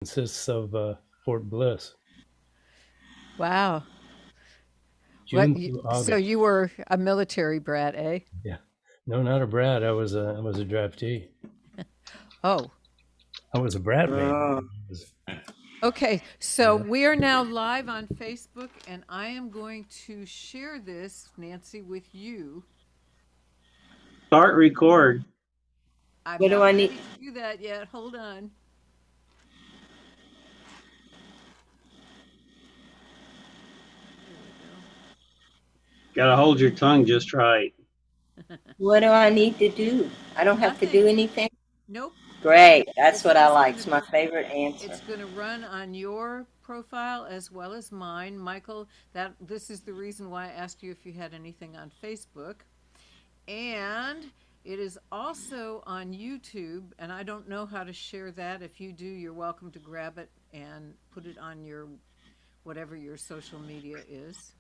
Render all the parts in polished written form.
consists of Fort Bliss, Wow. June through So August. you were a military brat, eh? Yeah, no, not a brat. I was a draftee. Oh, I was a brat man. Oh, okay. So Yeah. we are now live on Facebook, and I am going to share this, Nancy, with you. start record. I'm What do not I need? ready to do that yet. Hold on. There we Gotta hold your tongue just right. go. What do I need to do? I don't have to do Nothing. anything. Nope. Great. That's It's what I just like. gonna It's my favorite answer. it's going to run on your profile as well as mine, Michael. That this is the reason why I asked you if you had anything on Facebook. And it is also on YouTube, and I don't know how to share that. If you do, you're welcome to grab it and put it on your whatever your social media is.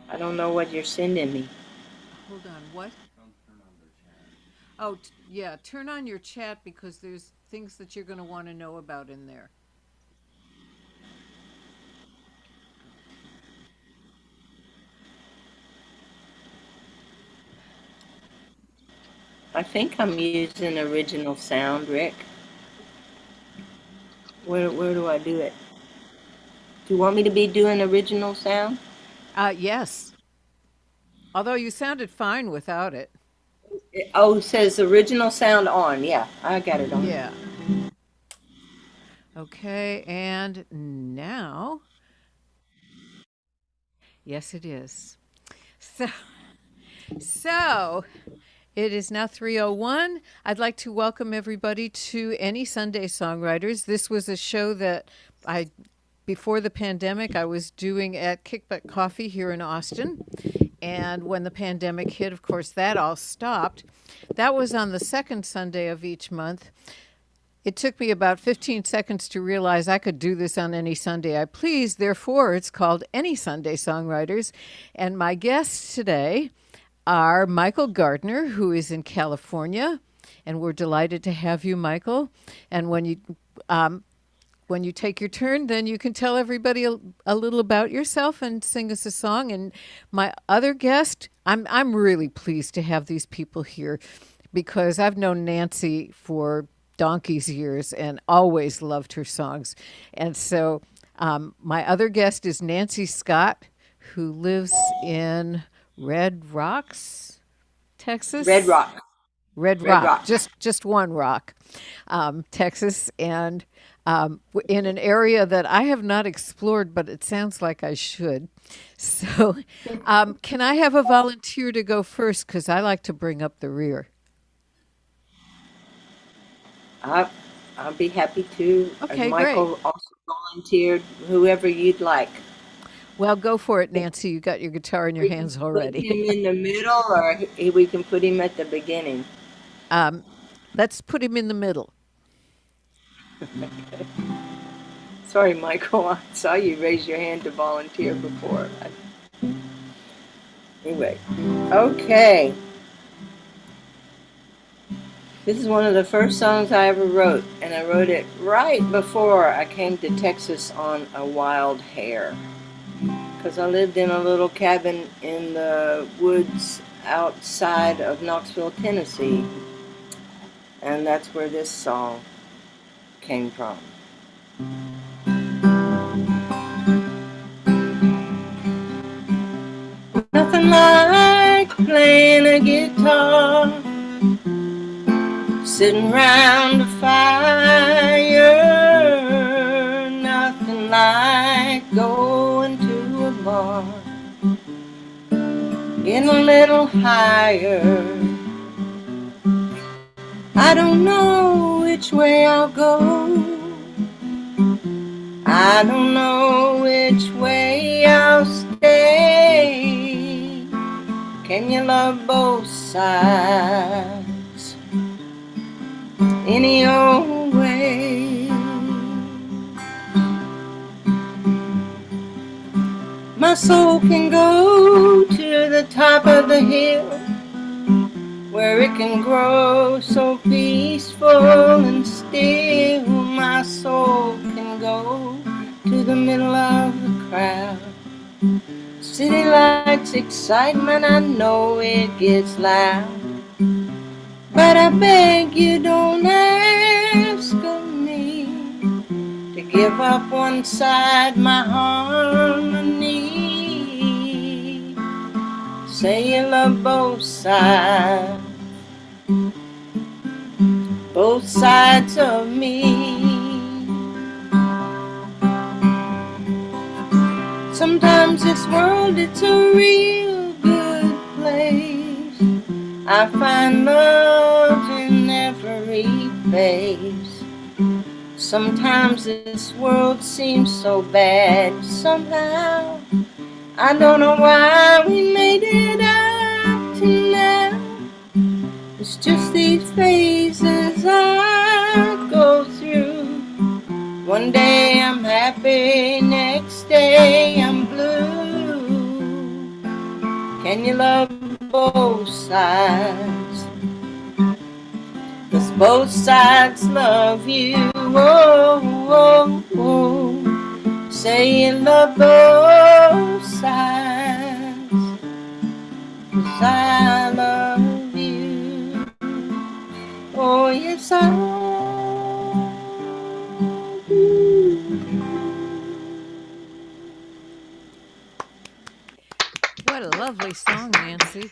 I don't know what you're sending me. Hold on, what? Oh, yeah, turn on your chat because there's things that you're going to want to know about in there. I think I'm using original sound, Rick. Where do I do it? Do you want me to be doing original sound? Yes. Although you sounded fine without it. Oh, it says original sound on. Yeah, I got it on. Yeah. Okay, and now, yes, it is. So, so it is now 3:01. I'd like to welcome everybody to Any Sunday Songwriters. This was a show that I before the pandemic I was doing at Kickback Coffee here in Austin. And when the pandemic hit, of course, that all stopped. That was on the second Sunday of each month. It took me about 15 seconds to realize I could do this on any Sunday I please. Therefore, it's called Any Sunday Songwriters. And my guests today are Michael Gardner, who is in California. And we're delighted to have you, Michael. And when you take your turn, then you can tell everybody a little about yourself and sing us a song. And my other guest, I'm really pleased to have these people here because I've known Nancy for donkey's years and always loved her songs. And so my other guest is Nancy Scott, who lives in Red Rocks, Texas. Red Rock. Red Red Rock, Rock. just one rock, Texas, and in an area that I have not explored, but it sounds like I should. So, can I have a volunteer to go first? Because I like to bring up the rear. I'll be happy to. Okay, Michael great. also volunteered. Whoever you'd like. Well, go for it, Nancy. You got your guitar in your We can hands put already. him in the middle, or we can put him at the beginning. Let's put him in the middle. Sorry, Michael. I saw you raise your hand to volunteer before. Anyway, okay. This is one of the first songs I ever wrote, and I wrote it right before I came to Texas on a wild hare. Because I lived in a little cabin in the woods outside of Knoxville, Tennessee. And that's where this song came from. Nothing like playing a guitar, sitting round a fire. Nothing like going to a bar, getting a little higher. I don't know which way I'll go, I don't know which way I'll stay. Can you love both sides any old way? My soul can go to the top of the hill, where it can grow so peaceful and still. My soul middle of the crowd. City lights, excitement, I know it gets loud. But I beg you don't ask of me to give up one side, my harmony. Say you love both sides of me. Sometimes this world, it's a real good place. I find love in every face. Sometimes this world seems so bad. Somehow, I don't know why we made it up to now. It's just these phases I go through. One day I'm happy, next day I'm blue. Can you love both sides? 'Cause both sides love you. Oh, oh, oh. Say you love both sides. 'Cause I love you. Oh, yes, I do. What a lovely song, Nancy.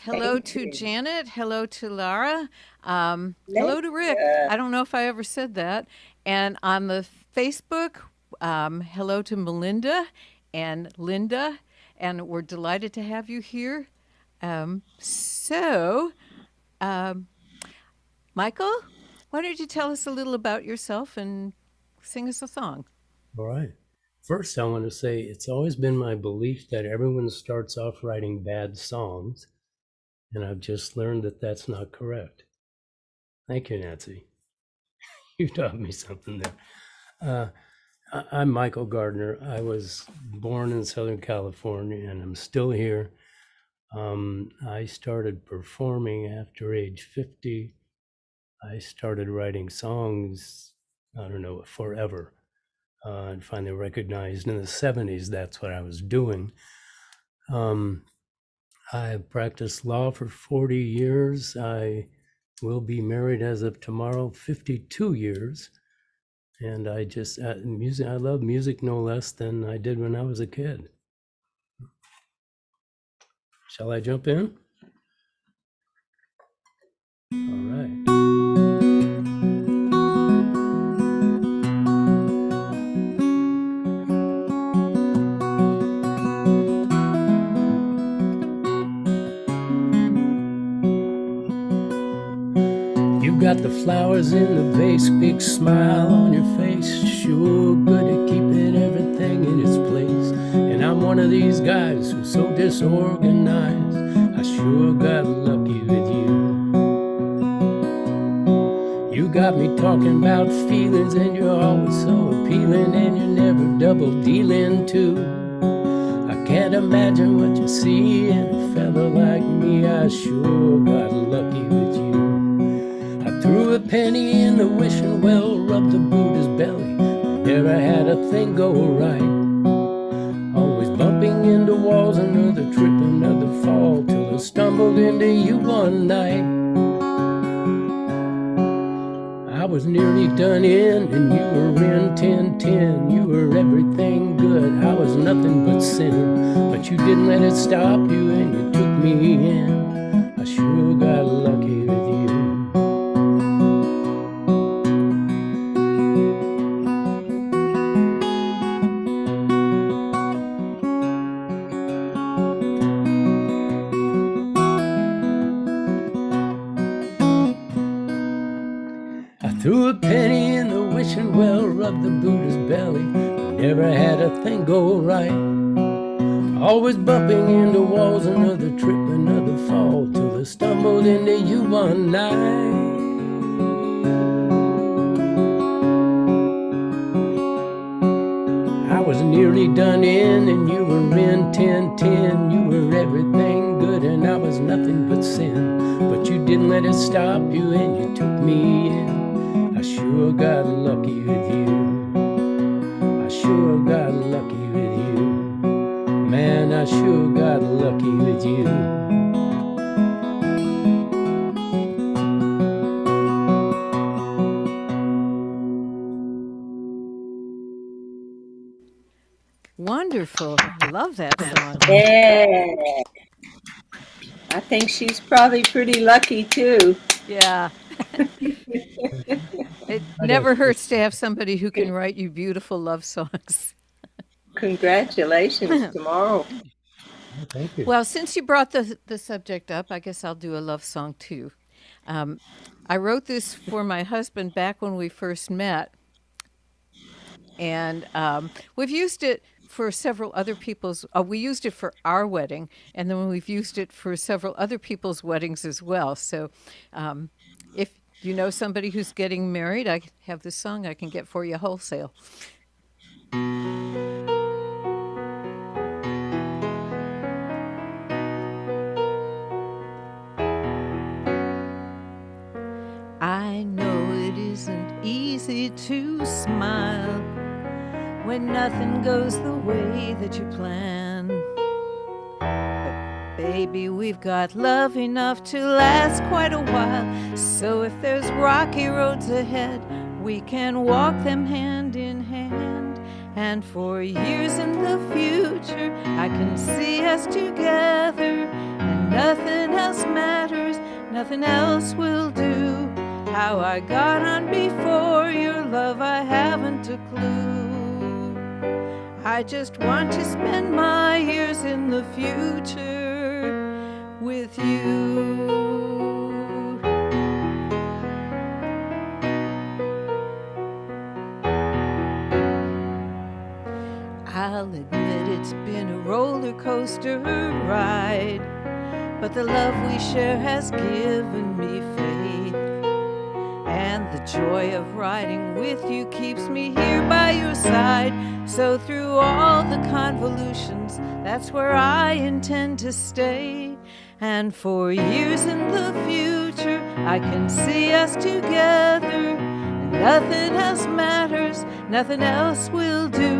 Hello Thank to you. Janet. Hello to Lara. Hello to Rick. I don't know if I ever said that. And on the Facebook, hello to Melinda and Linda. And we're delighted to have you here. Michael, why don't you tell us a little about yourself and sing us a song? All right. First, I want to say it's always been my belief that everyone starts off writing bad songs, and I've just learned that that's not correct. Thank you, Nancy. You taught me something there. I'm Michael Gardner. I was born in Southern California, and I'm still here. I started performing after age 50. I started writing songs, I don't know, forever. And finally recognized in the 70s that's what I was doing. I have practiced law for 40 years. I will be married as of tomorrow, 52 years. And I just, I love music no less than I did when I was a kid. Shall I jump in? All right. You got the flowers in the vase, big smile on your face. Sure good at keeping everything in its place. And I'm one of these guys who's so disorganized. I sure got lucky with you. You got me talking about feelings, and you're always so appealing, and you're never double dealing too. I can't imagine what you see in a fella like me. I sure got lucky with you. Threw a penny in the wishing well, rubbed the Buddha's belly, never had a thing go right. Always bumping into walls, another trip, another fall, till I stumbled into you one night. I was nearly done in, and you were in 10-10. You were everything good, I was nothing but sin. But you didn't let it stop you, and you took me in. I sure got lucky with you. Threw a penny in the wishing well, rubbed the Buddha's belly, never had a thing go right. Always bumping into walls, another trip, another fall, till I stumbled into you one night. I was nearly done in, and you were in 10-10. You were everything good, and I was nothing but sin. But you didn't let it stop you, and you took me in. I sure got lucky with you. I sure sure got lucky with you. Wonderful. I love that song. Yeah. I think she's probably pretty lucky too. Yeah. It never hurts to have somebody who can write you beautiful love songs. Congratulations tomorrow. Thank you. Well, since you brought the subject up, I guess I'll do a love song too. I wrote this for my husband back when we first met, and we've used it for several other people's. We used it for our wedding, and then we've used it for several other people's weddings as well. So, if you know somebody who's getting married, I have this song I can get for you wholesale. I know it isn't easy to smile when nothing goes the way that you plan. But baby, we've got love enough to last quite a while. So if there's rocky roads ahead, we can walk them hand in hand. And for years in the future, I can see us together, and nothing else matters, nothing else will do. How I got on before your love, I haven't a clue. I just want to spend my years in the future with you. I'll admit it's been a roller coaster ride, but the love we share has given me faith. And the joy of riding with you keeps me here by your side. So through all the convolutions, that's where I intend to stay. And for years in the future, I can see us together. And nothing else matters, nothing else will do.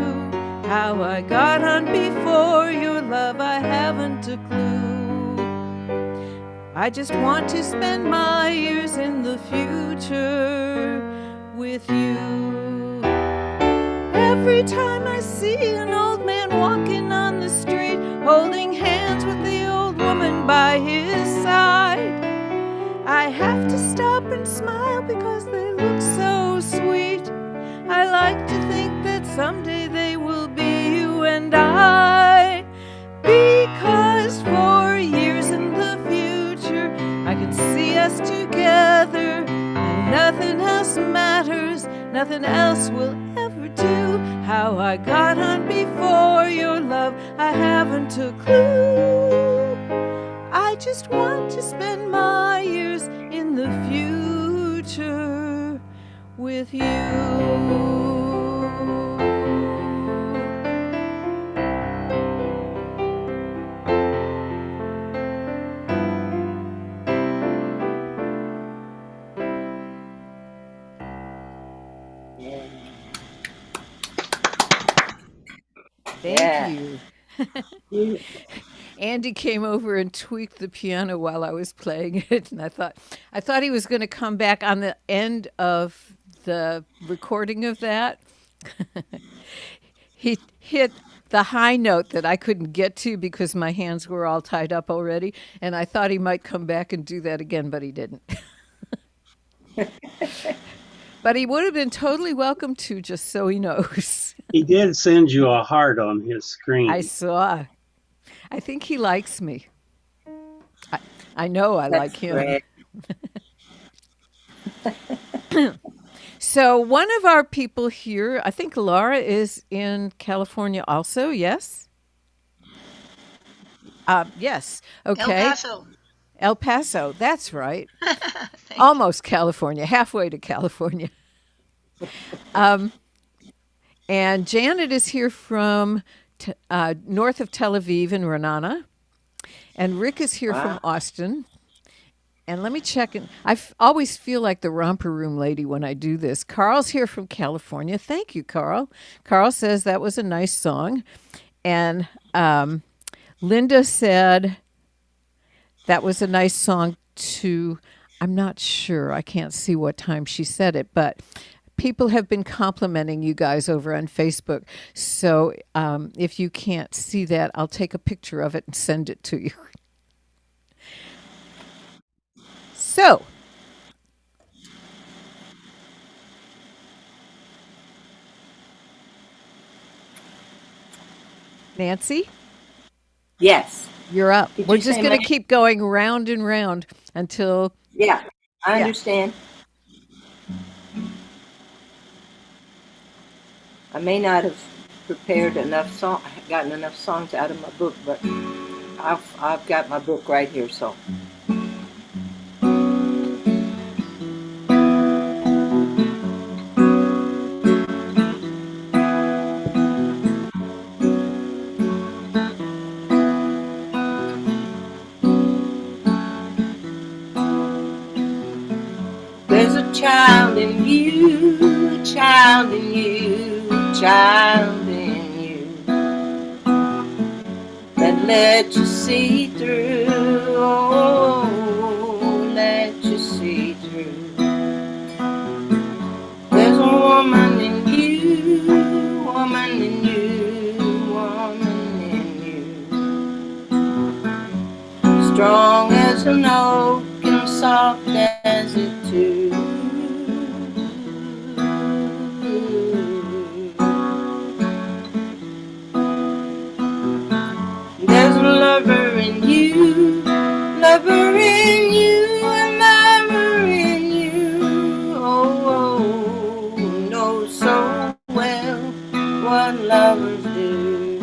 How I got on before your love, I haven't a clue. I just want to spend my years in the future with you. Every time I see an old man walking on the street, holding hands with the old woman by his side, I have to stop and smile because they look so sweet. I like to think that someday they will be you and I, because for years in the future I can see us together, and nothing else matters, nothing else will ever do. How I got on before your love, I haven't a clue. I just want to spend my years in the future with you. Thank you. Andy came over and tweaked the piano while I was playing it, and I thought he was going to come back on the end of the recording of that. He hit the high note that I couldn't get to because my hands were all tied up already, and I thought he might come back and do that again, but he didn't. But he would have been totally welcome to, just so he knows. He did send you a heart on his screen. I saw. I think he likes me. I know I like him. So one of our people here, I think Laura is in California also, yes? Yes, okay. El Paso. El Paso, that's right. Almost California, halfway to California. And Janet is here from north of Tel Aviv in Renana. And Rick is here from Austin. And let me check. I always feel like the romper room lady when I do this. Carl's here from California. Thank you, Carl. Carl says that was a nice song. And Linda said that was a nice song to, I'm not sure, I can't see what time she said it, but people have been complimenting you guys over on Facebook. So if you can't see that, I'll take a picture of it and send it to you. So, Nancy, Yes. you're up. Did We're you just say going to my- keep going round and round until, Yeah, I Yeah. understand. I may not have prepared gotten enough songs out of my book, but I've got my book right here, so. There's a child in you, a child in you, a child in you that let you see through, oh, let you see through. There's a woman in you, woman in you, woman in you, strong as an oak and soft as a too. There's a lover in you, lover in you, a lover in you. Oh, knows so well what lovers do.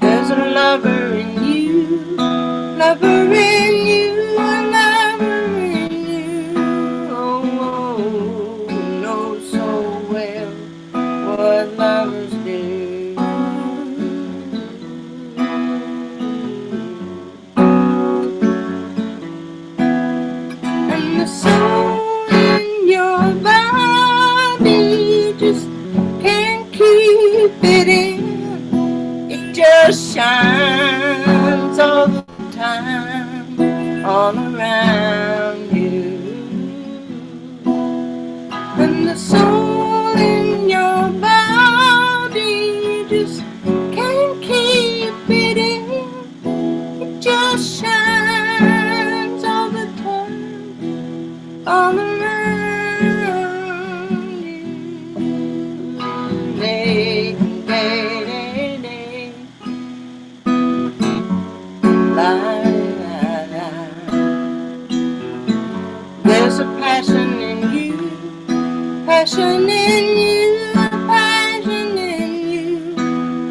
There's a lover in you, lover in you, a lover in you. Oh, knows so well what lovers do. And the soul in your body just can't keep it in. It just shines all the time, all around you. And the soul in your body just can't keep it in. It just shines all the time, all around you. Day, day, day, day. La, la, la. There's a passion in you, passion in you, passion in you.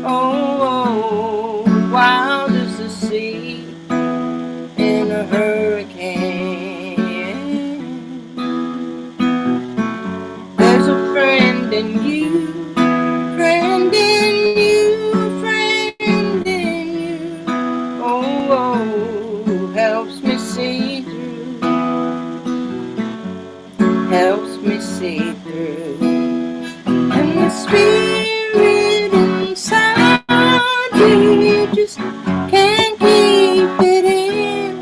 Oh, wild as the sea in a hurricane. There's a friend in you, friend in you, friend in you. Oh, helps me see through, helps me see through. And the spirit inside you just can't keep it in.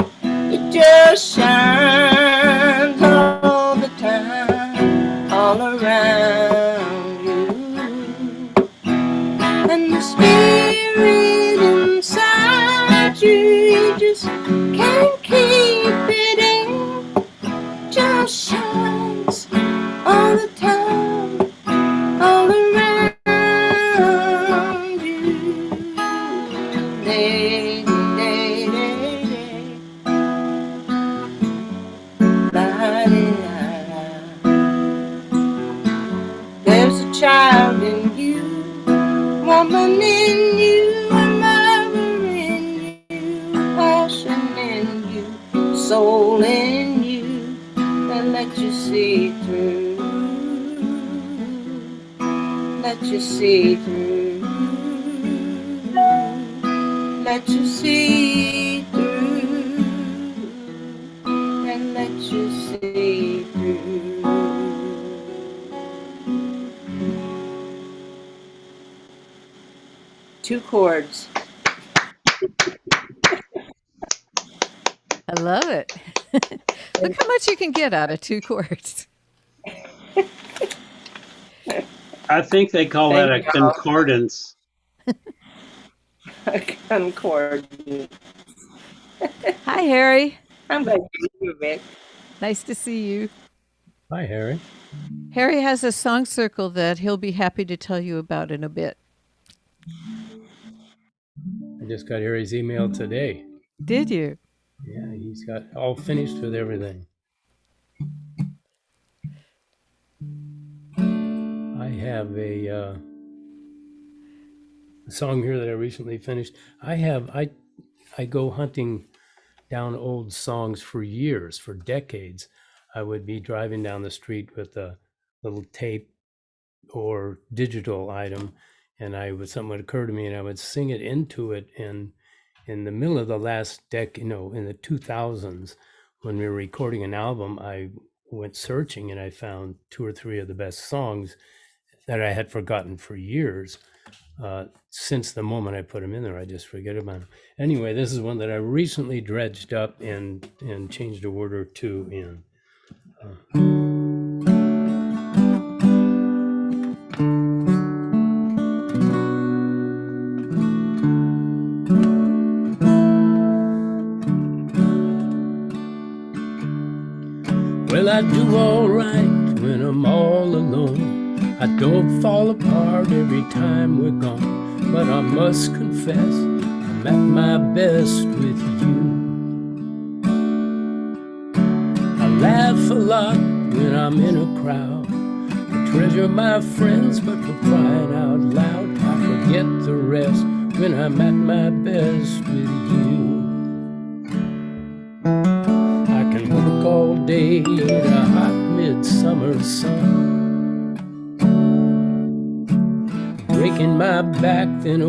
It just shines all the time, all around you. And the spirit inside you just can't keep it in. Just shines all the time, all around you. Day, day, day, day. La, la, la. There's a child in you, woman in you, a lover in you, passion in you, soul in you that let you see through, let you see through, let you see through, and let you see through. 2 chords. I love it. Look how much you can get out of 2 chords. I think they call that a Thank you. concordance. Concordance. Hi, Harry. I'm glad to see you, Vic. Nice to see you. Hi, Harry. Harry has a song circle that he'll be happy to tell you about in a bit. I just got Harry's email today. Did you? Yeah, he's got all finished with everything. I have a song here that I recently finished. I go hunting down old songs for years, for decades. I would be driving down the street with a little tape or digital item, and something would occur to me, and I would sing it into it. And in the middle of the last decade, in the 2000s, when we were recording an album, I went searching and I found 2 or 3 of the best songs that I had forgotten for years. Since the moment I put them in there, I just forget about them. Anyway, this is one that I recently dredged up and changed a word or 2 in. Well, I do all right when I'm all alone. I don't fall apart every time we're gone, but I must confess I'm at my best with you. I laugh a lot when I'm in a crowd. I treasure my friends, but for crying out loud, I forget the rest when I'm at my best with you. I can work all day in a hot midsummer sun, breaking my back, then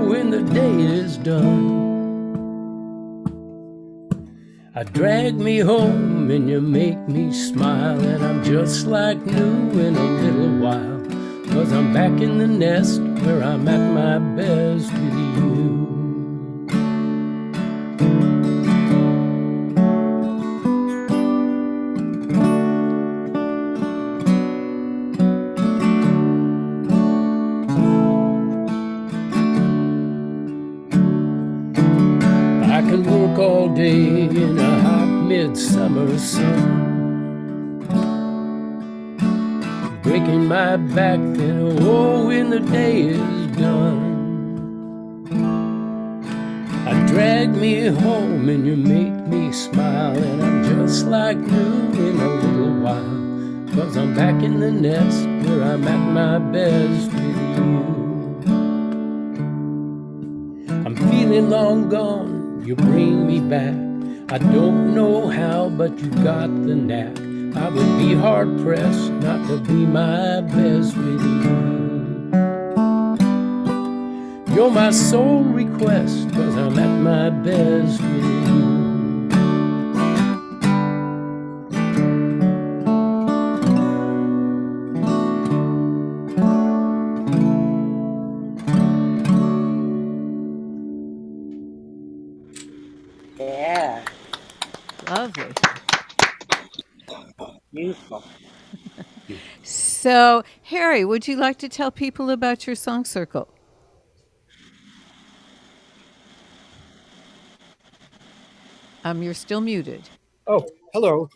when the day is done, I drag me home and you make me smile, and I'm just like new in a little while, 'cause I'm back in the nest where I'm at my best with you. I can work all day in a hot midsummer sun, breaking my back, then when the day is done, I drag me home and you make me smile, and I'm just like new in a little while, 'cause I'm back in the nest where I'm at my best with you. I'm feeling long gone, you bring me back. I don't know how, but you got the knack. I would be hard-pressed not to be my best with you. You're my sole request, 'cause I'm at my best with you. Yeah, Lovely. beautiful. So, Harry, would you like to tell people about your song circle? You're still muted. Oh, hello.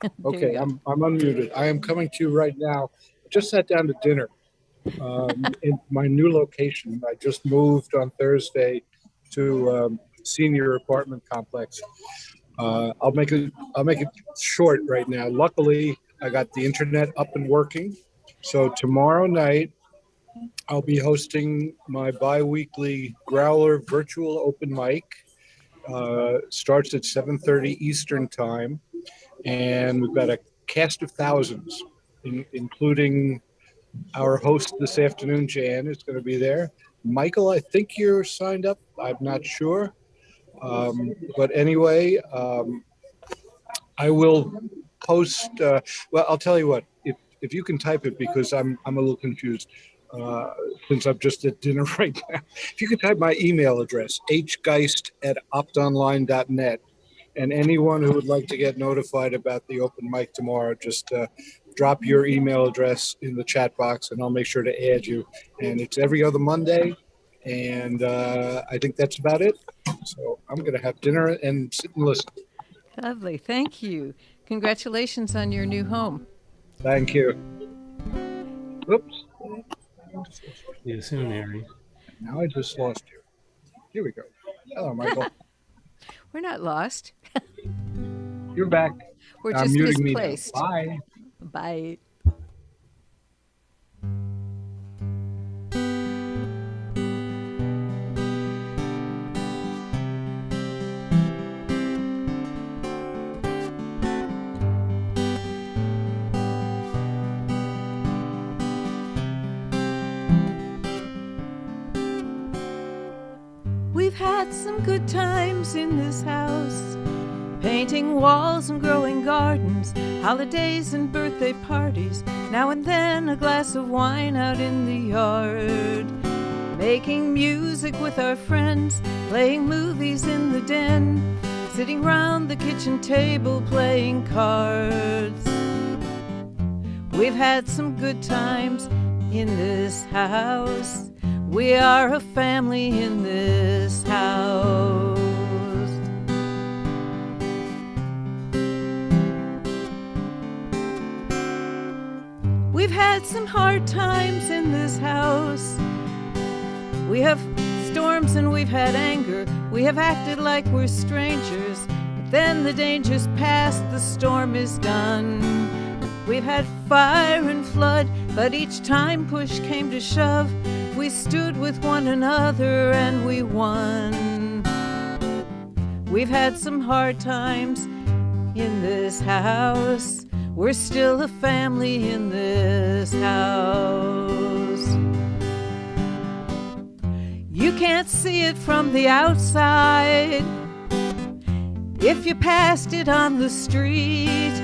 There Okay, you go. I'm unmuted. I am coming to you right now. Just sat down to dinner in my new location. I just moved on Thursday to senior apartment complex. I'll make it short right now. Luckily, I got the internet up and working. So tomorrow night, I'll be hosting my bi-weekly Growler virtual open mic. Starts at 7:30 Eastern time, and we've got a cast of thousands, including our host this afternoon, Jan, is going to be there. Michael, I think you're signed up. I'm not sure. But anyway, I will post. Well, I'll tell you what. If you can type it, because I'm a little confused. since I'm just at dinner right now. If you could type my email address, hgeist@optonline.net, and anyone who would like to get notified about the open mic tomorrow, just drop your email address in the chat box, and I'll make sure to add you. And it's every other Monday, and I think that's about it. So I'm going to have dinner and sit and listen. Lovely. Thank you. Congratulations on your new home. Thank you. Oops. See you soon, Harry. Now I just lost you. Here we go. Hello, Michael. We're not lost. You're back. We're I'm just muting me now. misplaced. Bye. Bye. We've had some good times in this house, painting walls and growing gardens, holidays and birthday parties, now and then a glass of wine out in the yard, making music with our friends, playing movies in the den, sitting round the kitchen table playing cards. We've had some good times in this house. We are a family in this house. We've had some hard times in this house. We have storms and we've had anger. We have acted like we're strangers, but then the danger's past, the storm is done. We've had fire and flood, but each time push came to shove, we stood with one another and we won. We've had some hard times in this house. We're still a family in this house. You can't see it from the outside if you passed it on the street,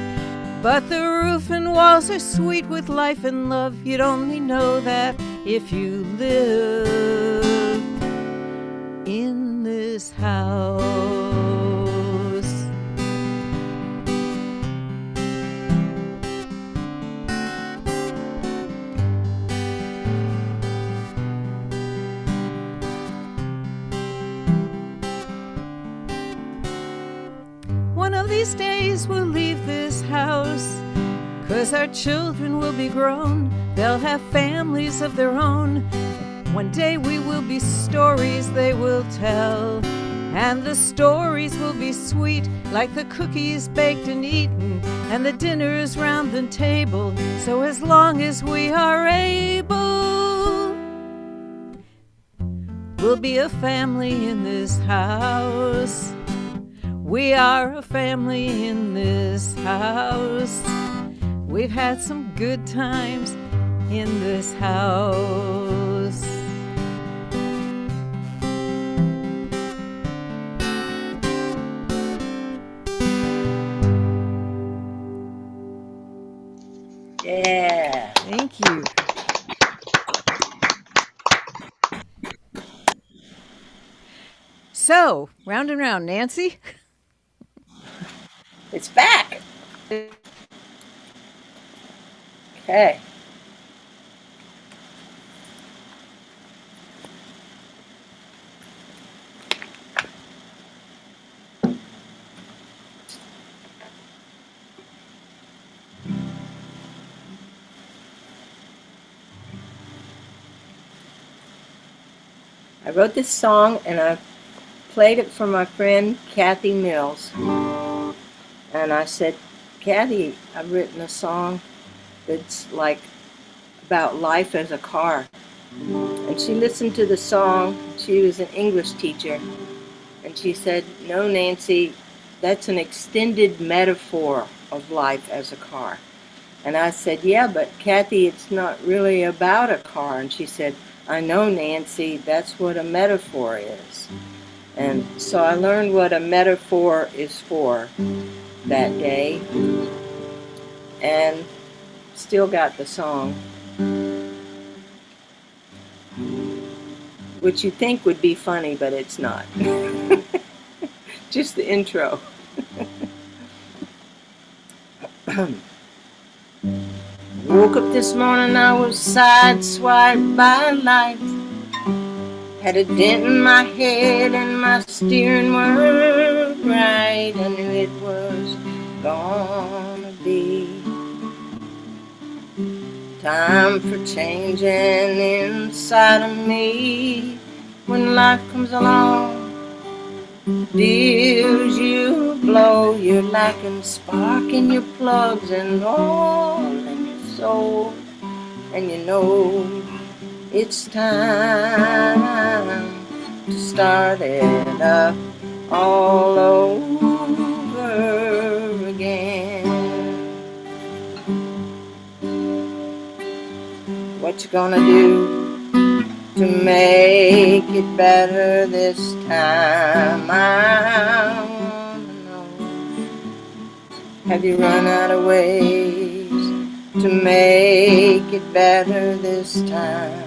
but the roof and walls are sweet with life and love. You'd only know that if you live in this house. One of these days we'll leave this house, 'cause our children will be grown. They'll have families of their own. One day we will be stories they will tell, and the stories will be sweet, like the cookies baked and eaten, and the dinners round the table. So as long as we are able, we'll be a family in this house. We are a family in this house. We've had some good times in this house. Yeah. Thank you. So, round and round, Nancy. It's back. Okay. I wrote this song and I played it for my friend Kathy Mills. And I said, Kathy, I've written a song that's like about life as a car. And she listened to the song. She was an English teacher. And she said, no, Nancy, that's an extended metaphor of life as a car. And I said, yeah, but Kathy, it's not really about a car. And she said, I know, Nancy, that's what a metaphor is. And so I learned what a metaphor is for that day, and still got the song. which you think would be funny, but it's not. Just the intro. Woke up this morning, I was sideswiped by life. Had a dent in my head and my steering weren't right. I knew it was gonna be time for changing inside of me. When life comes along, deals you blow. You're lacking spark in your plugs and all in your soul. And you know it's time to start it up all over again. What you gonna do to make it better this time? I wanna know. Have you run out of ways to make it better this time?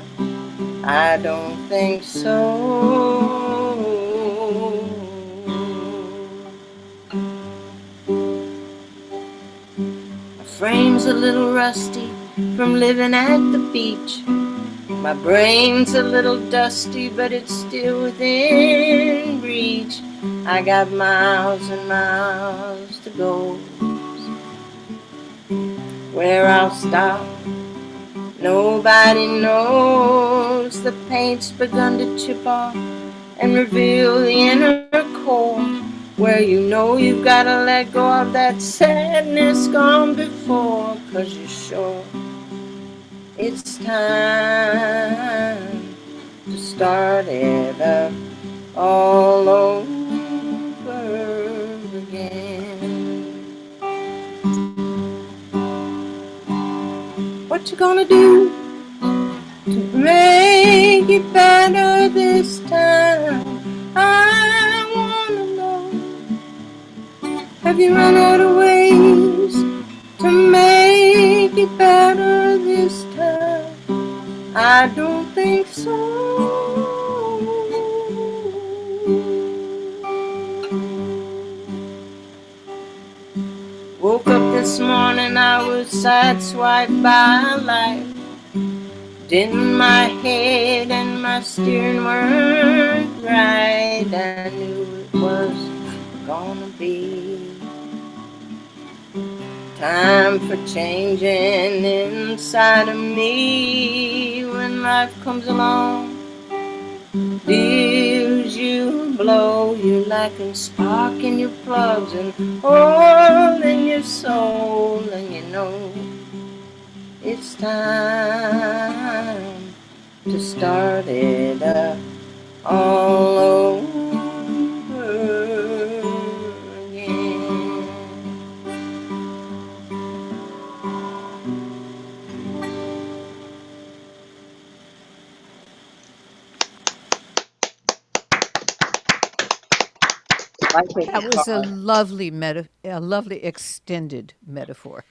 I don't think so. My frame's a little rusty from living at the beach. My brain's a little dusty, but it's still within reach. I got miles and miles to go. Where I'll stop, nobody knows. The paint's begun to chip off and reveal the inner core, where you know you've got to let go of that sadness gone before. 'Cause you're sure it's time to start it up all over again. What you gonna do to make it better this time? I wanna know. Have you run out of ways to make it better this time? I don't think so. Woke up this morning, I was sideswiped by life. Dent in my head and my steering weren't right. I knew it was gonna be time for changing inside of me. When life comes along, deals you blow. You're lacking spark in your plugs and all in your soul. And you know it's time to start it up all over again. That was a lovely a lovely extended metaphor.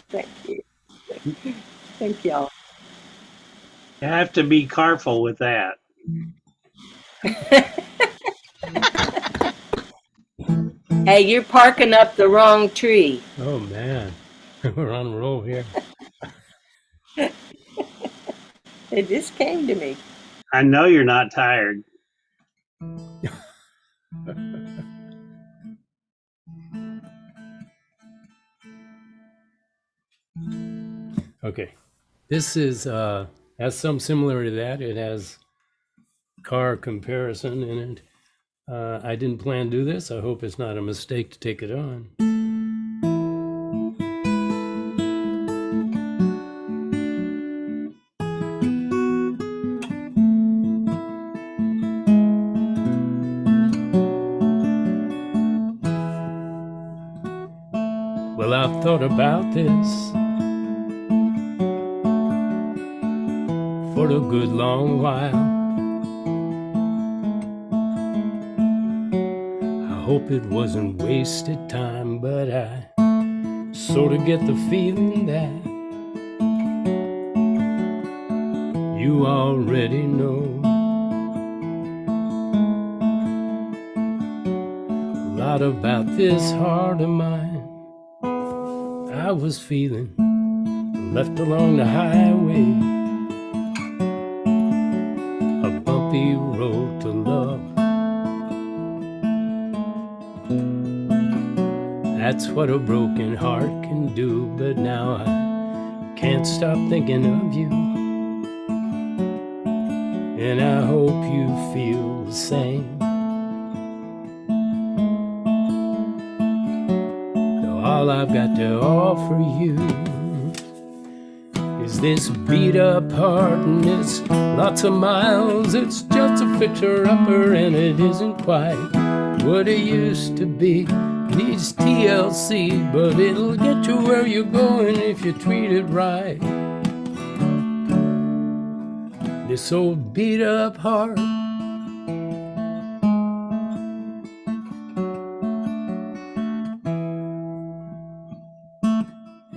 Thank you. Thank y'all. You have to be careful with that. Hey, you're parking up the wrong tree. Oh man, we're on a roll here. It just came to me. I know you're not tired. Okay, this is has some similar to that. It has car comparison in it. I didn't plan to do this. I hope it's not a mistake to take it on. Well, I've thought about this for a good long while. I hope it wasn't wasted time, but I sort of get the feeling that you already know. A lot about this heart of mine. I was feeling left along the highway, a bumpy road to love. That's what a broken heart can do, but now I can't stop thinking of you, and I hope you feel the same. Though all I've got to offer you is this beat up heart, and it's lots of miles. It's just a fixer-upper, and it isn't quite what it used to be. Needs TLC, but it'll get you where you're going if you treat it right. This old beat up heart,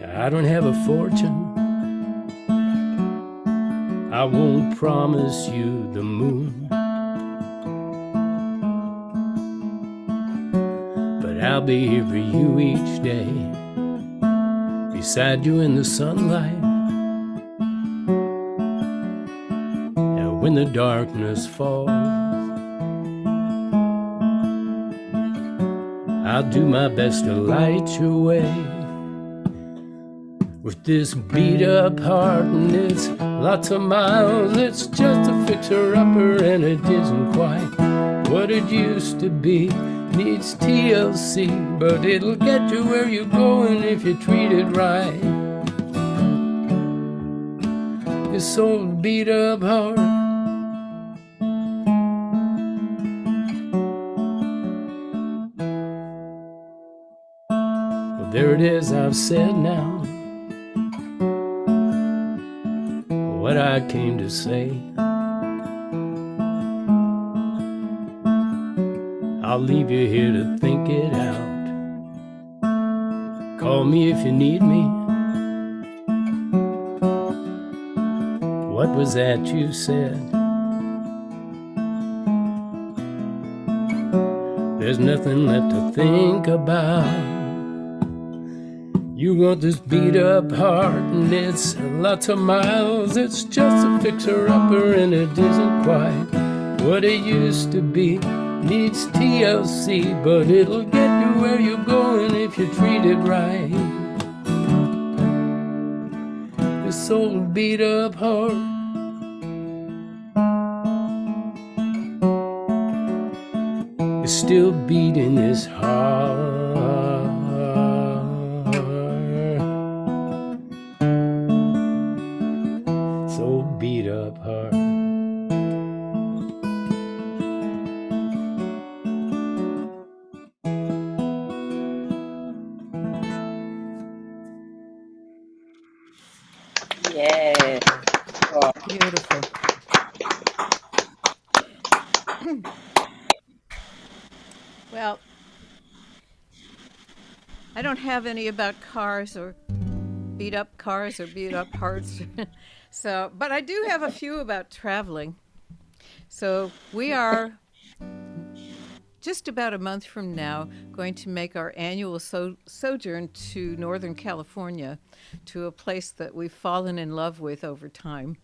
I don't have a fortune, I won't promise you the moon, but I'll be here for you each day, beside you in the sunlight. And when the darkness falls, I'll do my best to light your way. With this beat up heart, and it's lots of miles. It's just a fixer-upper, and it isn't quite what it used to be. Needs TLC, but it'll get you where you're going if you treat it right. This old beat up heart, well, there it is, I've said now what I came to say. I'll leave you here to think it out. Call me if you need me. What was that you said? There's nothing left to think about. You want this beat up heart, and it's lots of miles. It's just a fixer-upper, and it isn't quite what it used to be. Needs TLC, but it'll get you where you're going if you treat it right. This old beat up heart, is still beating his heart. So beat up heart. Yes. Oh, Beautiful. Well, I don't have any about cars or beat up cars or beat up hearts. So, but I do have a few about traveling. So we are just about a month from now going to make our annual sojourn to Northern California, to a place that we've fallen in love with over time.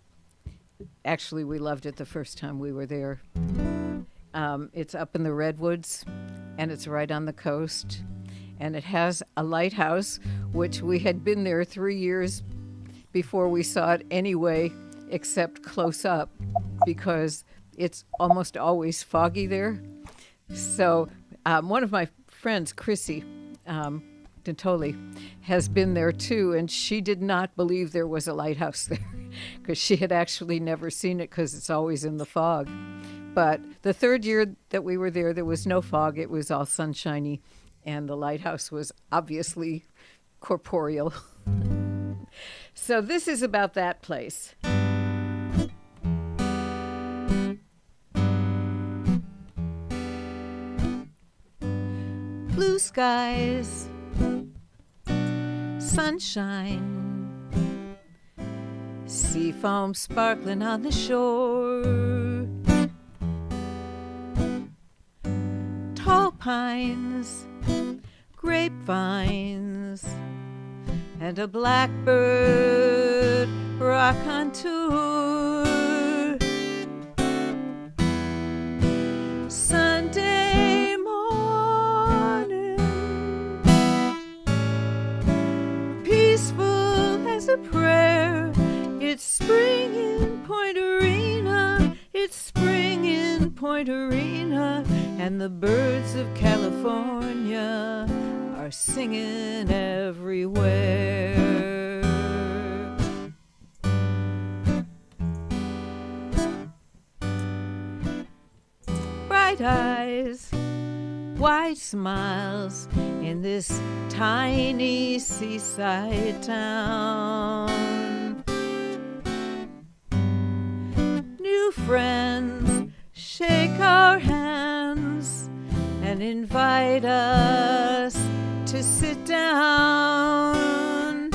Actually, we loved it the first time we were there. It's up in the Redwoods, and it's right on the coast. And it has a lighthouse, which we had been there 3 years before we saw it anyway, except close up, because it's almost always foggy there. So one of my friends, Chrissy Dantoli, has been there too, and she did not believe there was a lighthouse there because she had actually never seen it because it's always in the fog. But the third year that we were there, there was no fog. It was all sunshiny, and the lighthouse was obviously corporeal. So this is about that place. Blue skies, sunshine, sea foam sparkling on the shore. Tall pines, grapevines, and a blackbird rock on tour. Sunday morning, peaceful as a prayer. It's spring in Point Arena, it's spring in Point Arena, and the birds of California are singing everywhere. Bright eyes, wide smiles in this tiny seaside town. New friends shake our hands and invite us to sit down.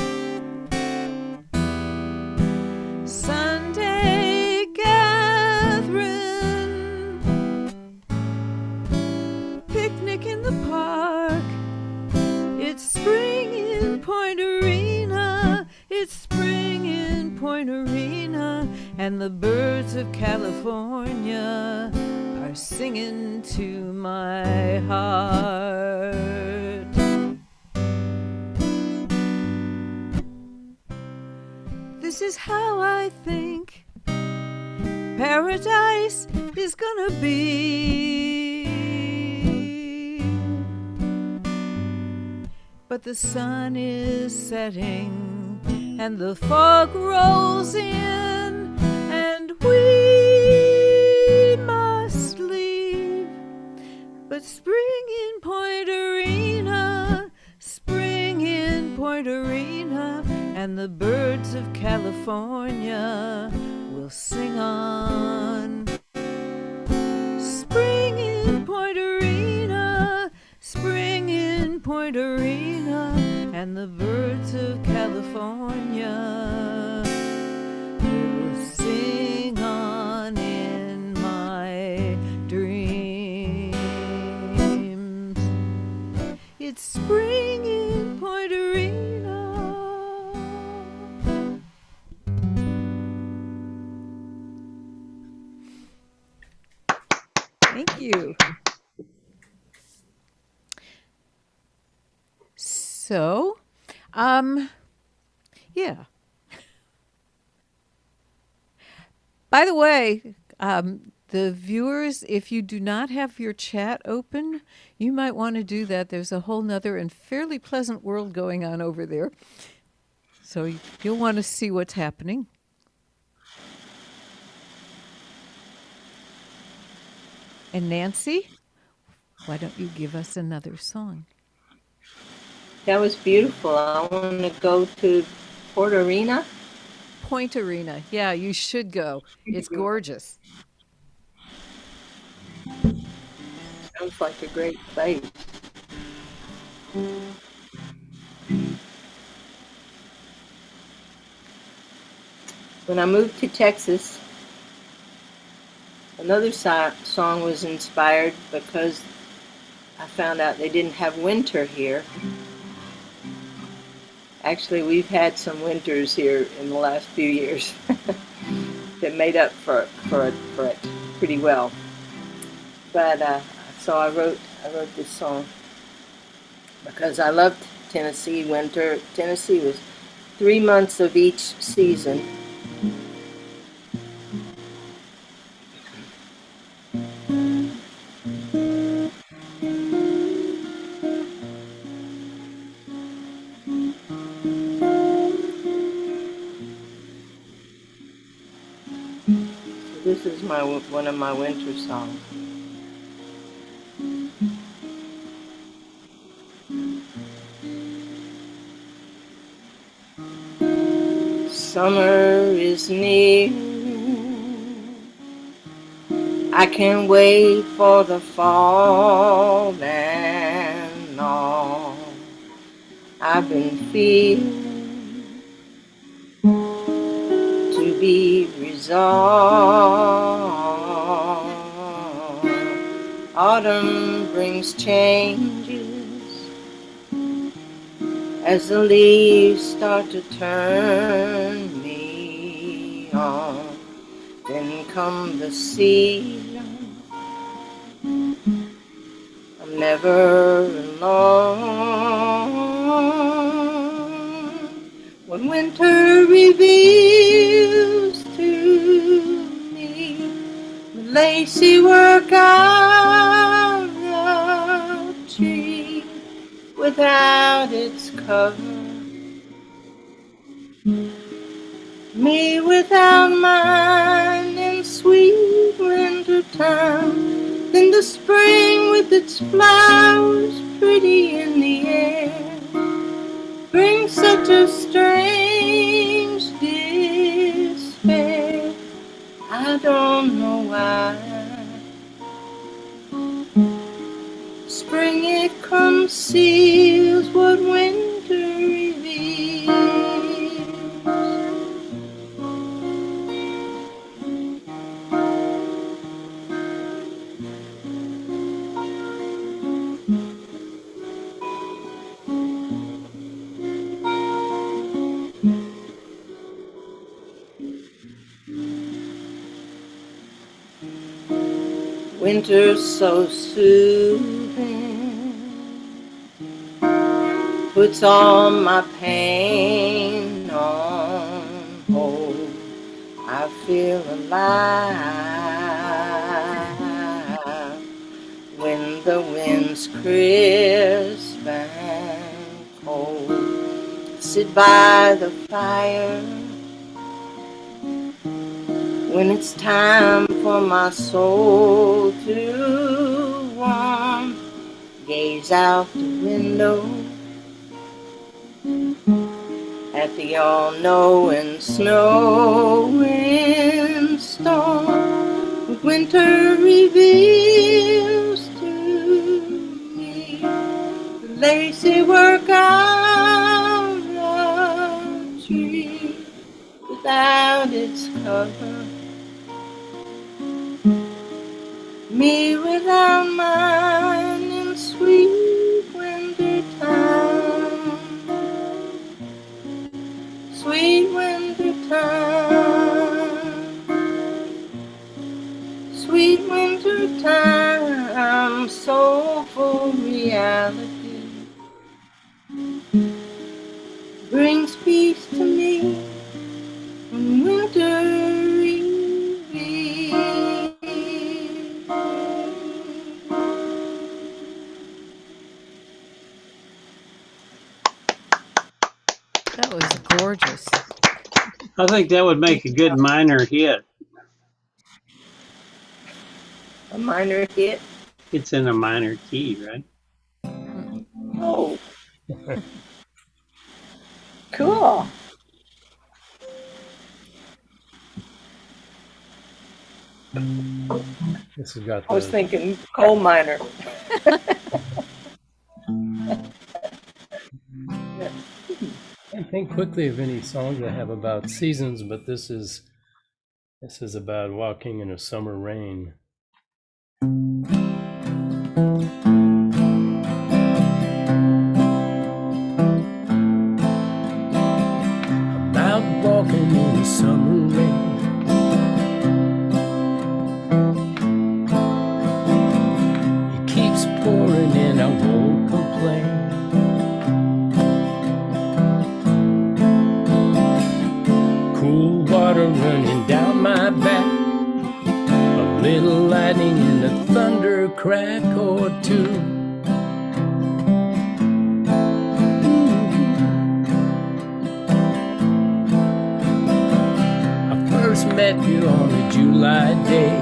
Sunday gathering, picnic in the park. It's spring in Point Arena, it's spring in Point Arena, and the birds of California are singing to my heart. This is how I think paradise is gonna be. But the sun is setting and the fog rolls in, and we must leave. But spring in Point Arena, spring in Point Arena, and the birds of California will sing on. Spring in Point Arena, spring in Point Arena, and the birds of California will sing on in my dreams. It's spring in Point Arena. Thank you. So, yeah. By the way, the viewers, if you do not have your chat open, you might want to do that. There's a whole nother and fairly pleasant world going on over there. So you'll want to see what's happening. And Nancy, why don't you give us another song? That was beautiful. I want to go to Port Arena. Point Arena. Yeah, you should go. It's gorgeous. Sounds like a great place. When I moved to Texas, another song was inspired because I found out they didn't have winter here. Actually, we've had some winters here in the last few years that made up for it pretty well. But so I wrote this song because I loved Tennessee winter. Tennessee was 3 months of each season. This is one of my winter songs. Summer is near. I can't wait for the fall and all. I've been feeling be resolved. Autumn brings changes as the leaves start to turn me on. Then come the season, I'm never alone. When winter reveals to me the lacy work of the tree without its cover, me without mine in sweet winter time, then the spring with its flowers pretty in the air brings such a strange despair. I don't know why. Spring it conceals what winter reveals. Winter's so soothing, puts all my pain on hold. I feel alive when the wind's crisp and cold. Sit by the fire when it's time for my soul to warm, gaze out the window at the all-knowing snowing storm. Winter reveals to me the lacy work of the tree without its cover, me without mine in sweet winter time, sweet winter time, sweet winter time, soulful reality brings peace to me when winter That was gorgeous. I think that would make a good minor hit. a minor hit. It's in a minor key, right? Oh, cool. This has got I was the, thinking coal miner. I think quickly of any songs I have about seasons, but this is about walking in a summer rain. I'm out walking in a summer rain. It keeps pouring and I won't complain. Cool water running down my back, a little lightning and a thunder crack or two. I first met you on a July day.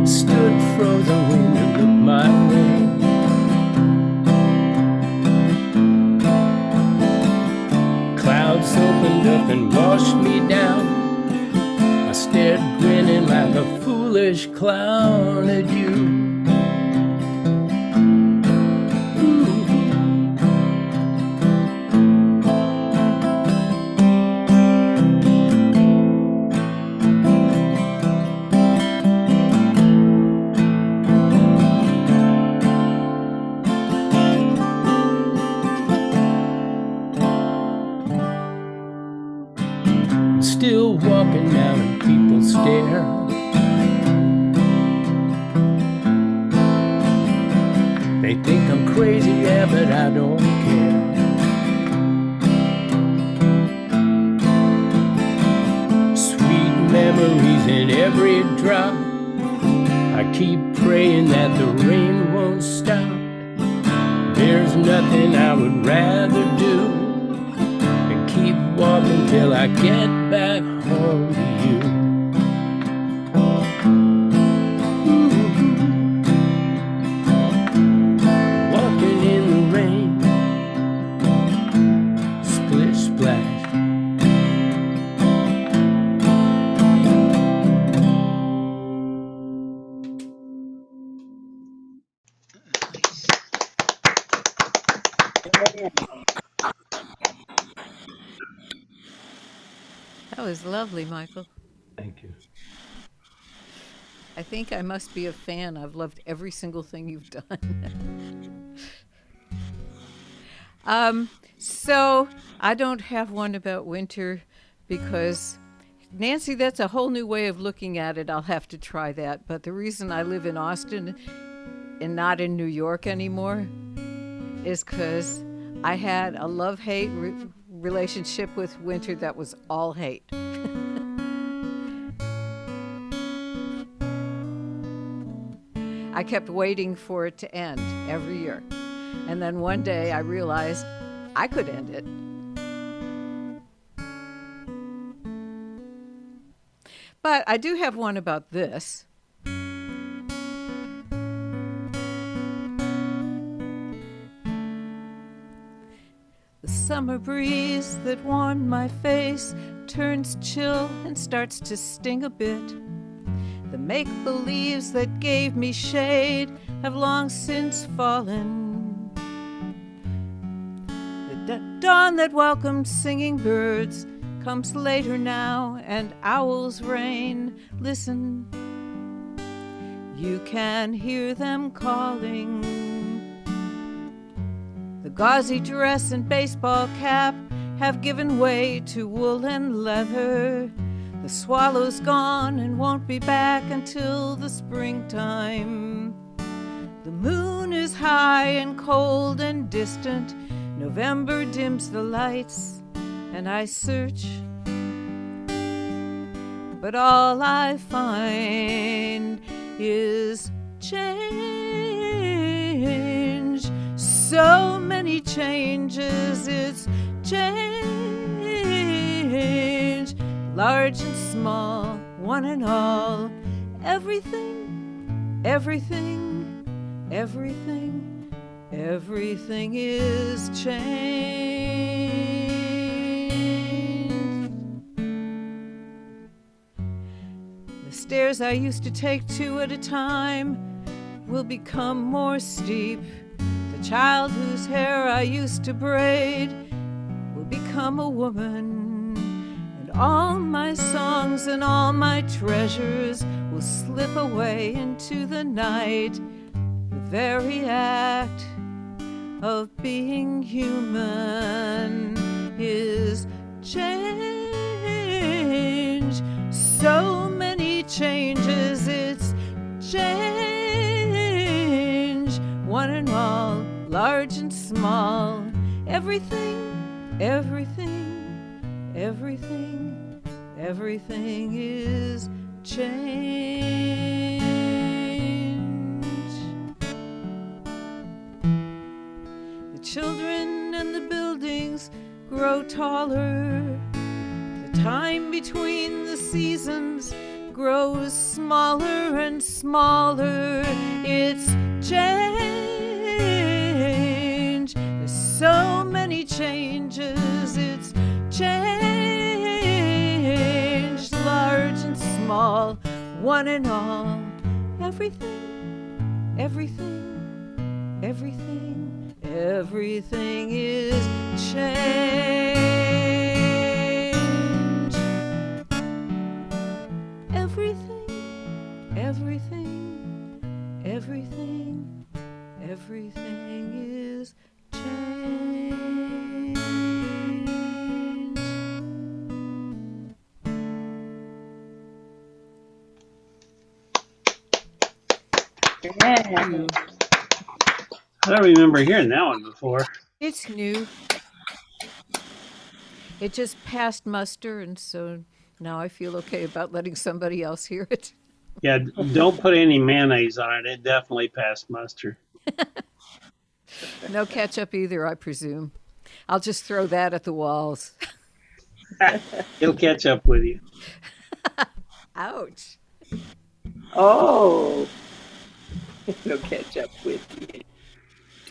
Stood frozen when you looked my way. Clouds opened up and washed me down. I stared grinning like a foolish clown at you. Ooh. go walking now and people stare. They think I'm crazy, yeah, but I don't care. Sweet memories in every drop. I keep praying that the rain won't stop. There's nothing I would rather do than keep walking till I get back home to you. Walking in the rain, splish splash. That was lovely, Michael. Thank you. I think I must be a fan. I've loved every single thing you've done. So I don't have one about winter because, Nancy, that's a whole new way of looking at it. I'll have to try that. But the reason I live in Austin and not in New York anymore is because I had a love-hate relationship with winter that was all hate. I kept waiting for it to end every year. And then one day I realized I could end it. But I do have one about this. The summer breeze that warmed my face turns chill and starts to sting a bit. The make-believes that gave me shade have long since fallen. The dawn that welcomed singing birds comes later now, and owls reign. Listen, you can hear them calling. The gauzy dress and baseball cap have given way to wool and leather. The swallow's gone and won't be back until the springtime. The moon is high and cold and distant. November dims the lights, and I search, but all I find is change. So many changes, it's change. Large and small, one and all, everything, everything, everything, everything is changed. The stairs I used to take two at a time will become more steep. The child whose hair I used to braid will become a woman. All my songs and all my treasures will slip away into the night. The very act of being human is change. So many changes, it's change. One and all, large and small, everything, everything, everything, everything is change. The children and the buildings grow taller. The time between the seasons grows smaller and smaller. It's change. There's so many changes. It's change, large and small, one and all, everything, everything, everything, everything is change. Everything, everything, everything, everything is change. Yeah. I don't remember hearing that one before. It's new. It just passed muster, and so now I feel okay about letting somebody else hear it. Yeah, don't put any mayonnaise on it. It definitely passed muster. No ketchup either, I presume. I'll just throw that at the walls. It'll catch up with you. Ouch. Oh, it'll catch up with you.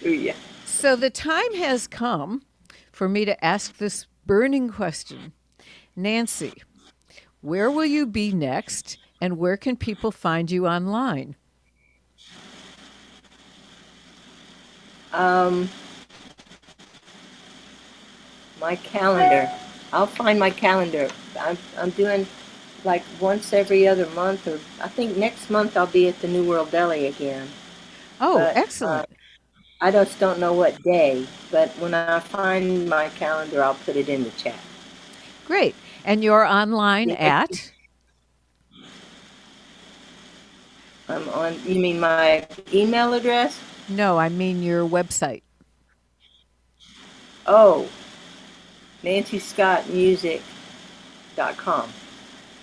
To you. So the time has come for me to ask this burning question. Nancy, where will you be next, and where can people find you online? My calendar. I'll find my calendar. I'm doing like once every other month, or I think next month I'll be at the New World Deli again. Oh, But, excellent. I just don't know what day, but when I find my calendar, I'll put it in the chat. Great. And you're online at? I'm on. You mean my email address? No, I mean your website. Oh, NancyScottMusic.com.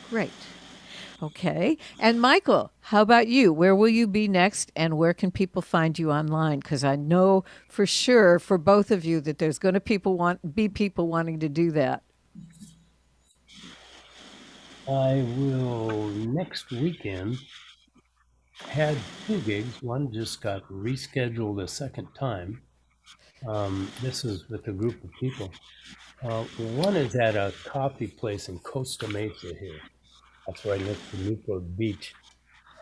Great. Okay. And Michael, how about you? Where will you be next, and where can people find you online? Because I know for sure for both of you that there's going to be people wanting to do that. I will next weekend had 2 gigs. One just got rescheduled a second time. This is with a group of people. One is at a coffee place in Costa Mesa here. That's right next to Newport Beach.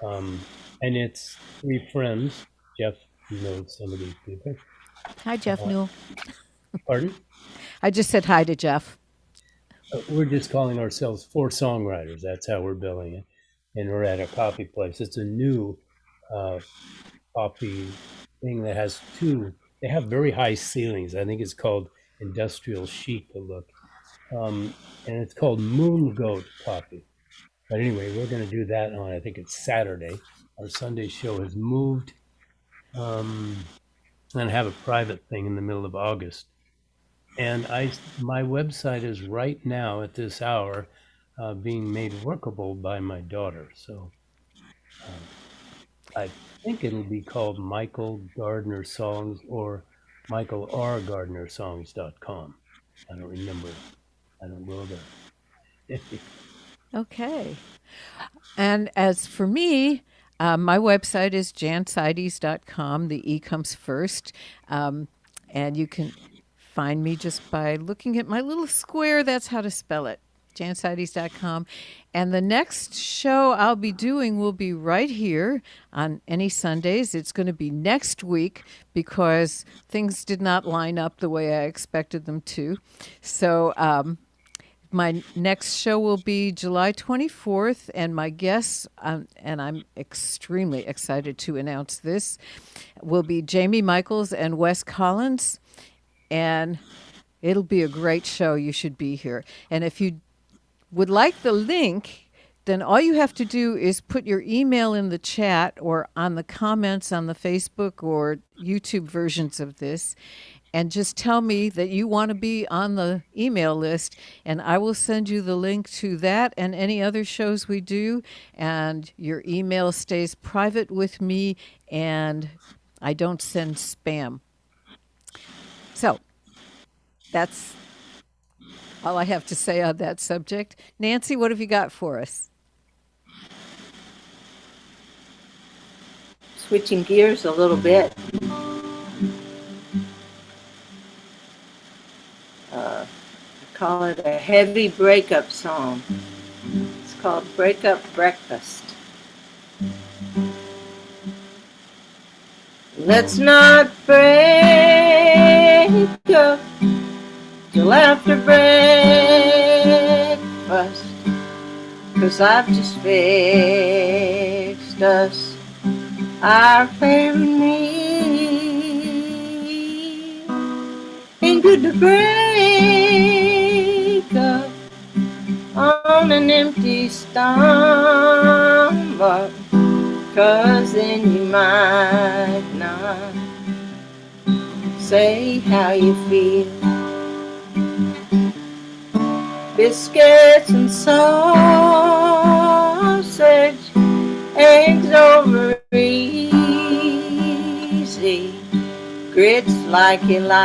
And it's 3 friends. Jeff, you know some of these people. Hi, Jeff Newell. Pardon? I just said hi to Jeff. We're just calling ourselves 4 Songwriters. That's how we're billing it. And we're at a coffee place. It's a new coffee thing that has 2. They have very high ceilings. I think it's called industrial chic to look. And it's called Moon Goat Coffee. But anyway, we're going to do that on, I think it's Saturday. Our Sunday show has moved and have a private thing in the middle of August. And my website is right now at this hour being made workable by my daughter. So I think it'll be called Michael Gardner Songs or michaelrgardnersongs.com. I don't remember. I don't go there. Okay. And as for me, my website is janseides.com. The E comes first. And you can find me just by looking at my little square. That's how to spell it, janseides.com. And the next show I'll be doing will be right here on any Sundays. It's going to be next week because things did not line up the way I expected them to. So my next show will be July 24th, and my guests, and I'm extremely excited to announce this, will be Jamie Michaels and Wes Collins, and it'll be a great show. You should be here. And if you would like the link, then all you have to do is put your email in the chat or on the comments on the Facebook or YouTube versions of this, and just tell me that you want to be on the email list, and I will send you the link to that and any other shows we do, and your email stays private with me, and I don't send spam. So that's all I have to say on that subject. Nancy, what have you got for us? Switching gears a little bit. I call it a heavy breakup song. It's called Breakup Breakfast. Let's not break up till after breakfast, 'cause I've just fixed us our favorite meal. Ain't good to break up on an empty stomach, 'cause then you might not say how you feel. Biscuits and sausage, eggs over easy, grits like you like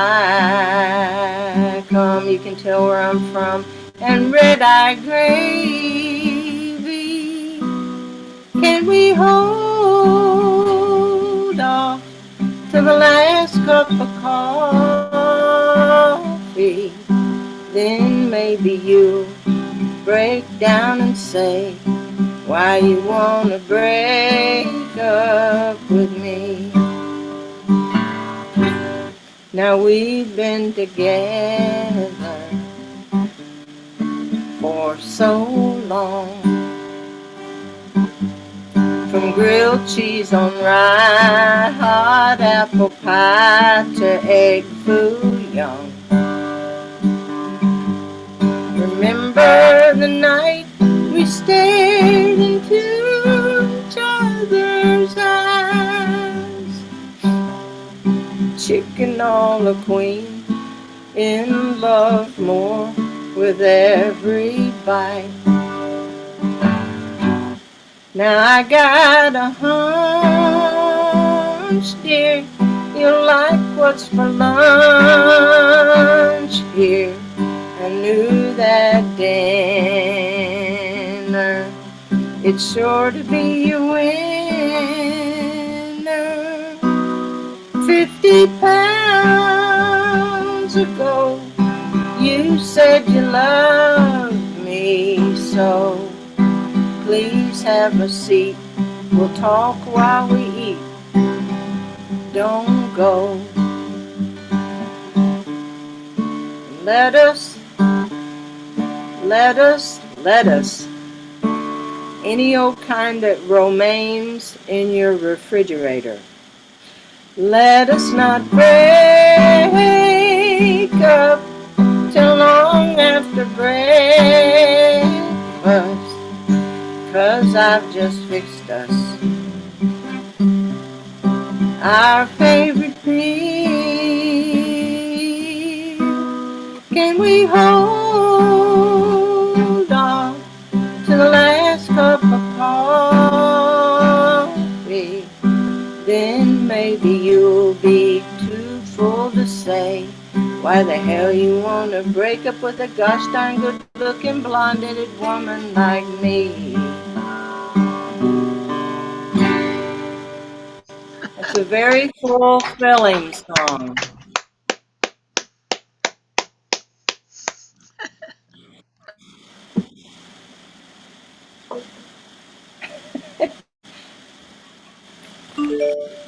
'em, you can tell where I'm from, and red-eye gravy. Can we hold off to the last cup of coffee? Then maybe you'll break down and say why you wanna break up with me. Now we've been together for so long, from grilled cheese on rye, hot apple pie to egg foo young. Remember the night we stared into each other's eyes, chicken all a queen, in love more with every bite. Now I got a hunch, dear, you'll like what's for lunch here. I knew that dinner, it's sure to be a winner. 50 pounds ago, you said you loved me so. Please have a seat, we'll talk while we eat. Don't go. Let us, any old kind that remains in your refrigerator. Let us not break up till long after breakfast, 'cause I've just fixed us our favorite meal. Can we hold on to the last cup of coffee? Then maybe you'll be too full to say why the hell you wanna break up with a gosh darn good looking blonde-headed woman like me. It's a very fulfilling song.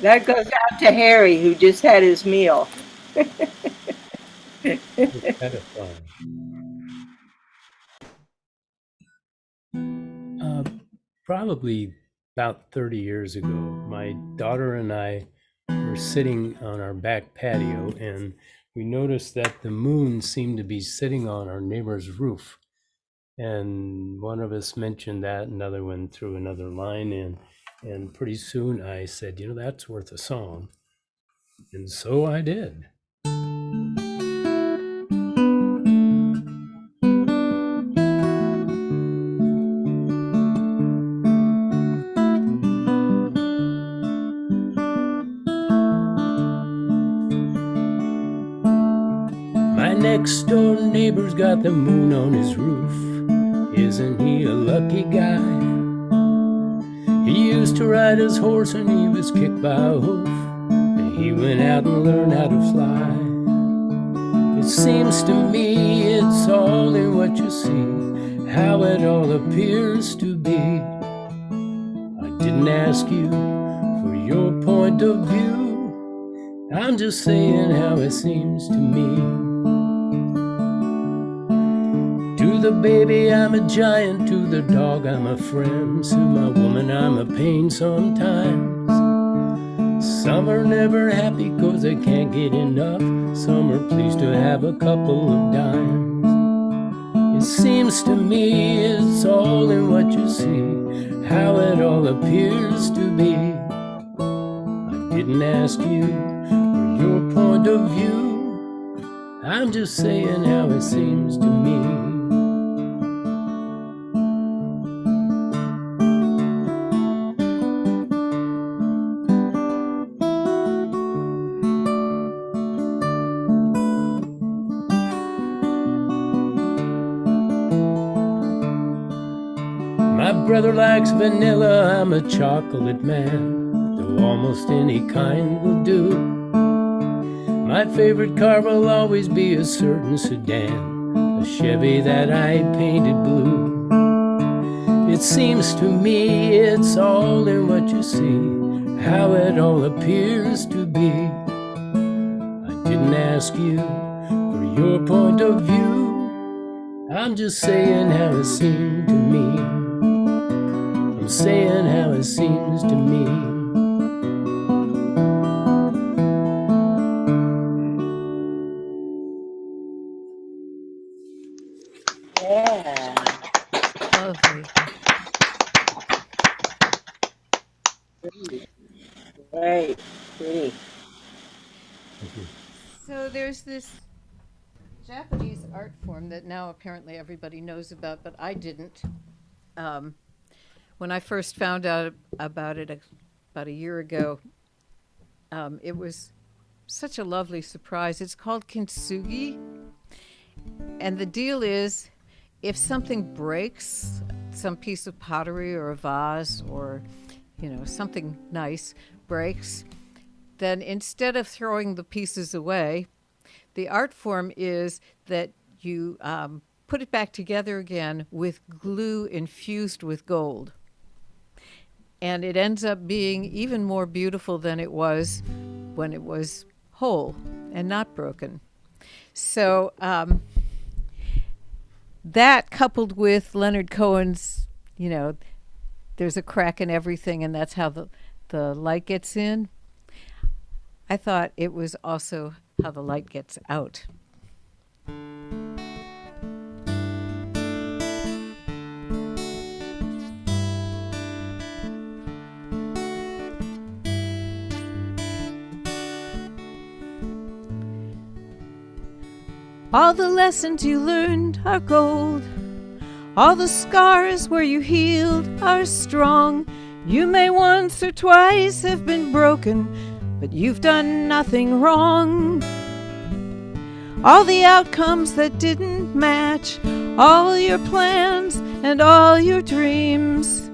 That goes out to Harry, who just had his meal. It's edifying. Probably about 30 years ago, my daughter and I were sitting on our back patio, and we noticed that the moon seemed to be sitting on our neighbor's roof. And one of us mentioned that, another one threw another line in, and pretty soon I said, that's worth a song. And so I did. My next door neighbor's got the moon on his roof. Isn't he a lucky guy? He used to ride his horse and he was kicked by a hoof, and he went out and learned how to fly. It seems to me it's all in what you see, how it all appears to be. I didn't ask you for your point of view, I'm just saying how it seems to me. To the baby I'm a giant, to the dog I'm a friend, to my woman I'm a pain sometimes. Some are never happy 'cause they can't get enough, some are pleased to have a couple of dimes. It seems to me it's all in what you see, how it all appears to be. I didn't ask you for your point of view. I'm just saying how it seems to me. My brother likes vanilla, I'm a chocolate man, though almost any kind will do. My favorite car will always be a certain sedan, a Chevy that I painted blue. It seems to me it's all in what you see, how it all appears to be. I didn't ask you for your point of view, I'm just saying how it seemed to me. I'm saying how it seems to me. Yeah. Lovely. Great. Pretty. So there's this Japanese art form that now apparently everybody knows about, but I didn't. When I first found out about it about a year ago, it was such a lovely surprise. It's called kintsugi. And the deal is, if something breaks, some piece of pottery or a vase or, something nice breaks, then instead of throwing the pieces away, the art form is that you put it back together again with glue infused with gold. And it ends up being even more beautiful than it was when it was whole and not broken. So that coupled with Leonard Cohen's, there's a crack in everything and that's how the light gets in, I thought it was also how the light gets out. All the lessons you learned are gold. All the scars where you healed are strong. You may once or twice have been broken, but you've done nothing wrong. All the outcomes that didn't match, all your plans and all your dreams,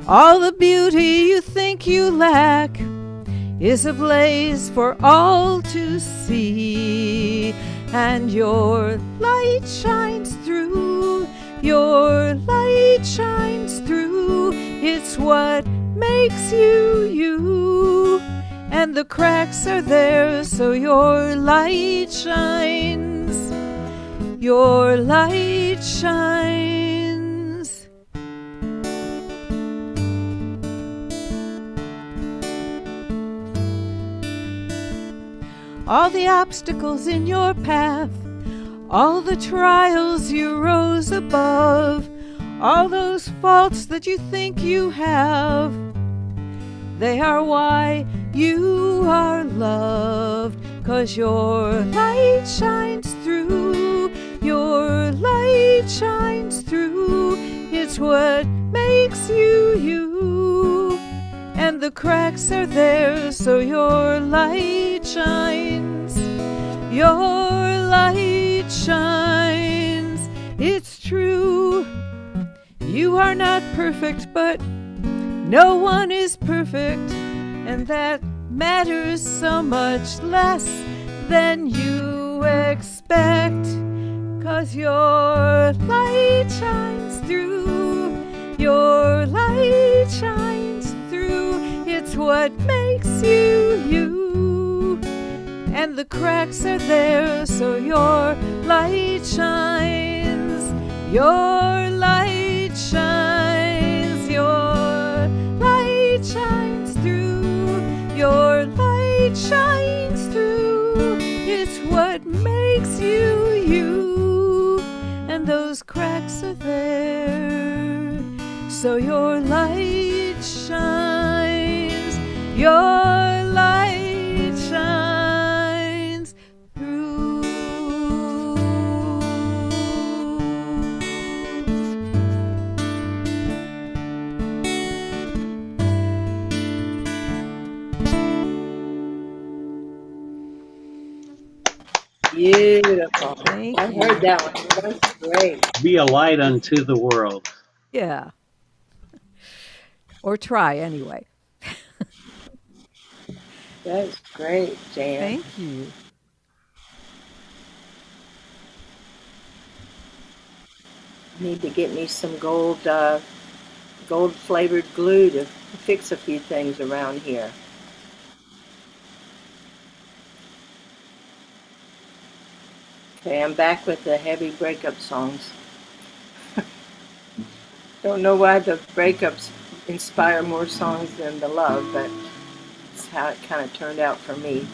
all the beauty you think you lack is ablaze for all to see. And your light shines through, your light shines through. It's what makes you you. And the cracks are there, so your light shines. Your light shines. All the obstacles in your path, all the trials you rose above, all those faults that you think you have, they are why you are loved. 'Cause your light shines through, your light shines through. It's what makes you you. And the cracks are there, so your light shines. Your light shines. It's true. You are not perfect, but no one is perfect. And that matters so much less than you expect. 'Cause your light shines through. Your light shines through. It's what makes you you. And the cracks are there, so your light shines. Your light shines. Your light shines through. Your light shines through. It's what makes you you. And those cracks are there, So your light shines, your light shines through. Beautiful. Thank I you. heard that one. That's great. Be a light unto the world. Yeah. Or try anyway. That's great, Jan. Thank you. Need to get me some gold flavored glue to fix a few things around here. Okay, I'm back with the heavy breakup songs. Don't know why the breakups inspire more songs than the love, but it's how it kind of turned out for me.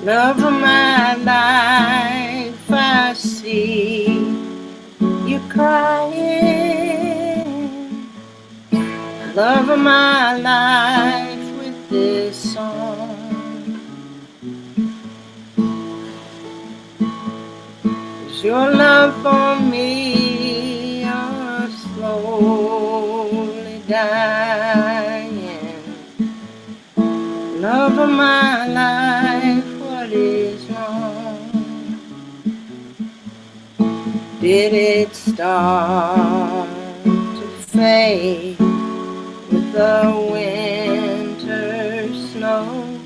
Love of my life, I see you crying. Love of my life, with this song, is your love for me are slowly dying. Love of my life, what is wrong? Did it start to fade with the winter snow?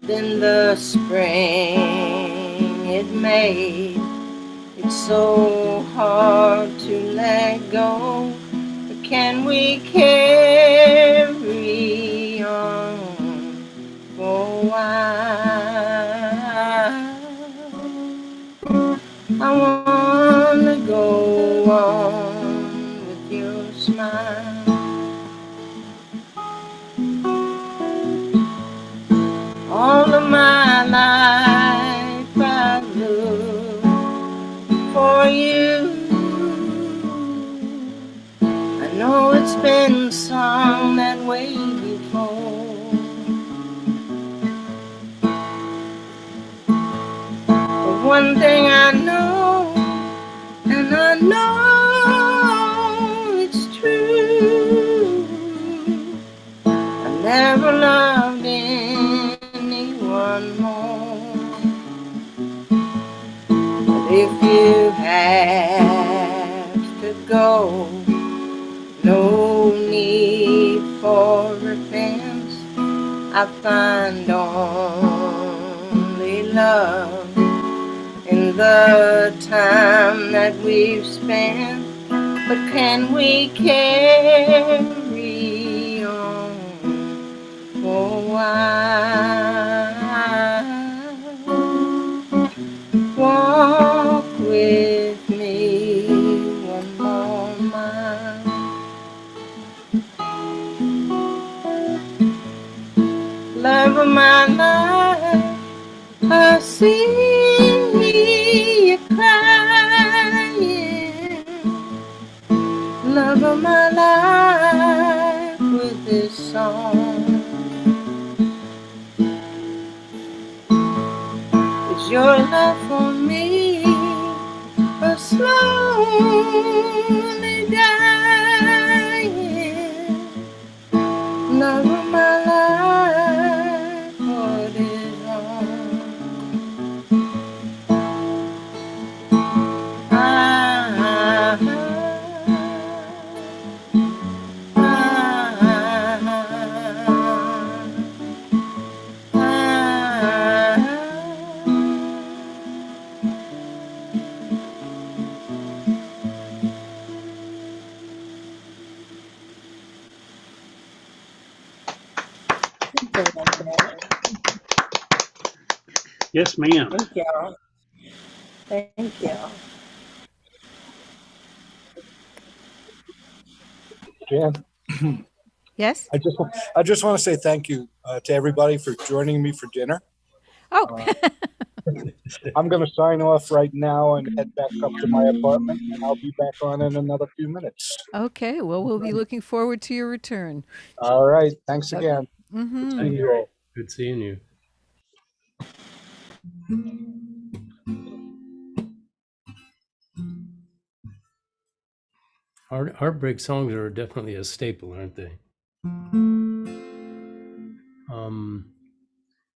Then the spring it made it so hard to let go. But can we carry on for a while? I wanna go on with your smile. All of my life I've looked for you. I know it's been sung that way before. But one thing I know, and I know it's true, I never loved anyone more. But if you have to go, no need for repentance. I find only love in the time that we've spent. But can we carry on for a while? Walk with me one more mile. Love of my life, I see you crying. Love of my life, with this song, is your love for me a slowly dying? Love of my life, what is wrong? Yes, ma'am. Thank y'all. Thank y'all. Jan, Yes? I just want to say thank you to everybody for joining me for dinner. Oh, I'm going to sign off right now and head back up to my apartment, and I'll be back on in another few minutes. okay. Well, we'll be looking forward to your return. All right. Thanks again. Mm-hmm. See you all. Good seeing you. Heartbreak songs are definitely a staple, aren't they?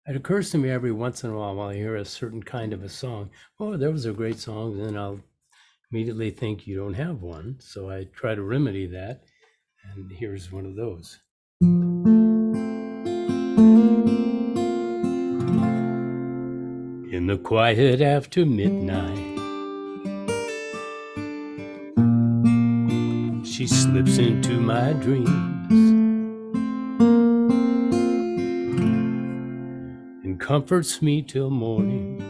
It occurs to me every once in a while I hear a certain kind of a song, oh, that was a great song, and then I'll immediately think you don't have one. So I try to remedy that, and here's one of those. In the quiet after midnight, she slips into my dreams and comforts me till morning,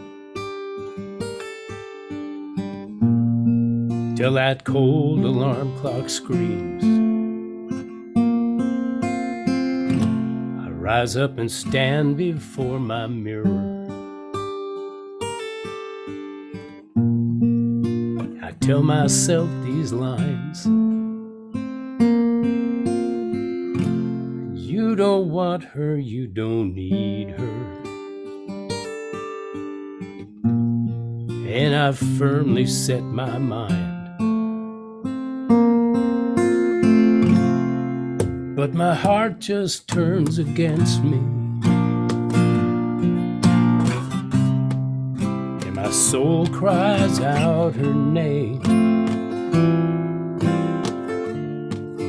till that cold alarm clock screams. I rise up and stand before my mirror. I tell myself these lines. You don't want her, you don't need her. And I've firmly set my mind. But my heart just turns against me, and my soul cries out her name.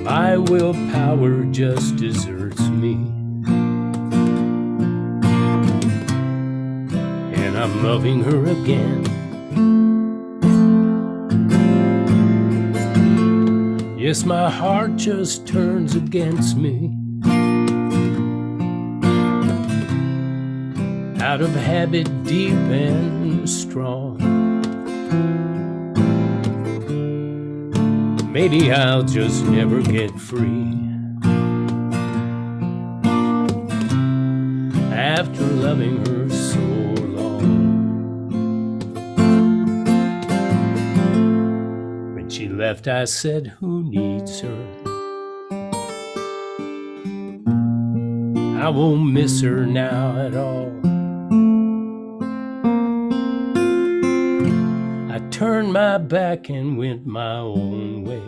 My willpower just deserts me, and I'm loving her again. Yes, my heart just turns against me, out of habit deep and strong. Maybe I'll just never get free after loving her so long. When she left, I said, who needs her? I won't miss her now at all. I turned my back and went my own way.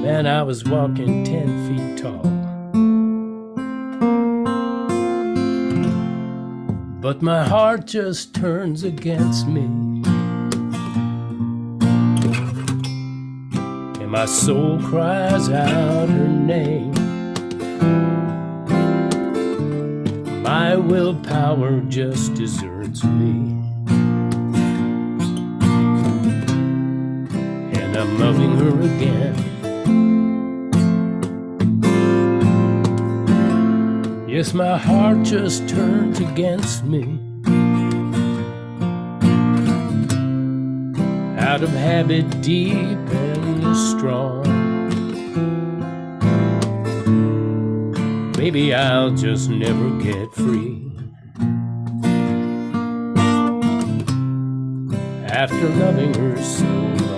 Man, I was walking 10 feet tall, but my heart just turns against me, and my soul cries out her name. My willpower just deserts me, and I'm loving her again. Yes, my heart just turns against me, out of habit deep and strong. Maybe I'll just never get free after loving her so long.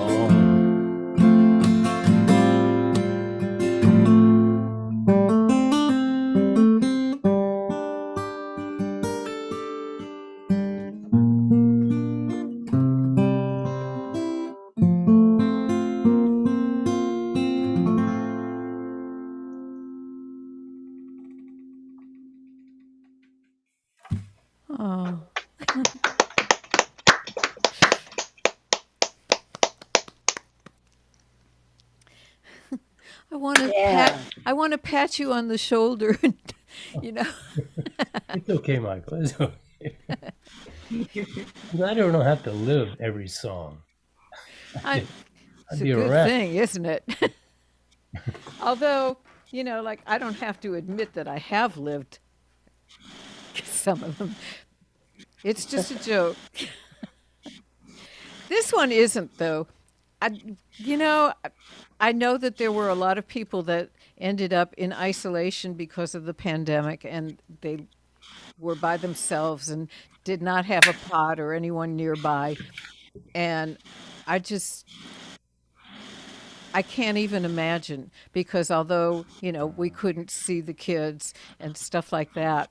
Oh. I want to I want to pat you on the shoulder, and, you know. It's okay, Michael. It's okay. I don't have to live every song. It's a be a good wreck. thing, isn't it? Although, like I don't have to admit that I have lived some of them. It's just a joke. This one isn't, though. You know, I know that there were a lot of people that ended up in isolation because of the pandemic, and they were by themselves and did not have a pot or anyone nearby. And I just, I can't even imagine, because although, you know, we couldn't see the kids and stuff like that,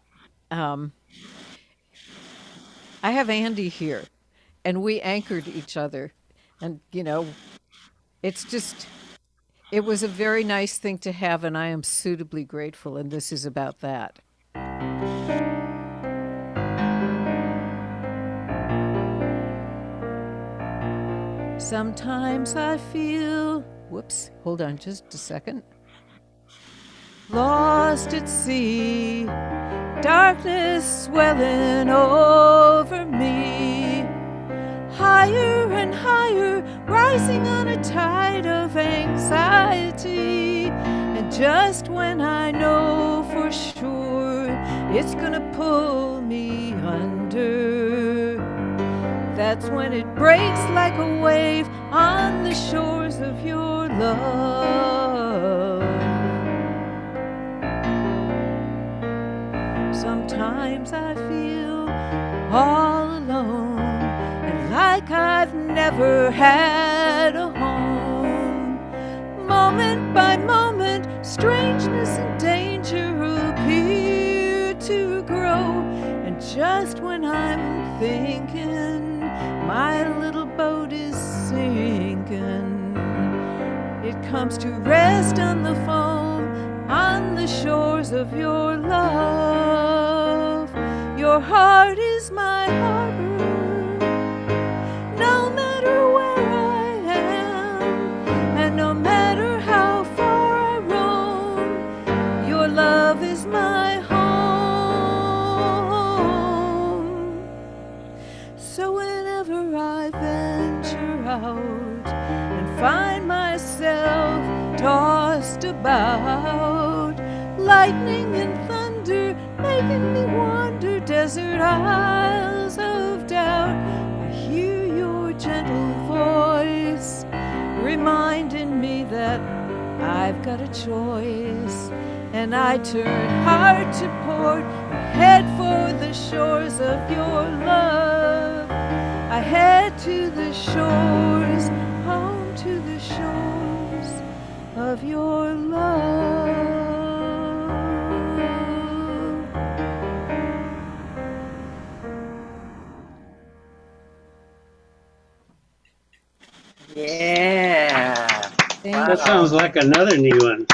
um, I have Andy here, and we anchored each other. And, you know, it's just, it was a very nice thing to have, and I am suitably grateful, and this is about that. Sometimes I feel, whoops, hold on just a second. Lost at sea, darkness swelling over me. Higher and higher, rising on a tide of anxiety. And just when I know for sure it's gonna pull me under, that's when it breaks like a wave on the shores of your love. Sometimes I feel all alone, and like I've never had a home. Moment by moment, strangeness and danger appear to grow. And just when I'm thinking my little boat is sinking, it comes to rest on the foam on the shores of your love. Your heart is my harbor, no matter where I am, and no matter how far I roam, your love is my home. So whenever I venture out and find myself tossed about, lightning and thunder making me wander desert isles of doubt, I hear your gentle voice reminding me that I've got a choice, and I turn hard to port, head for the shores of your love. I head to the shores, home to the shores of your love. Yeah. Thank That sounds like another new one.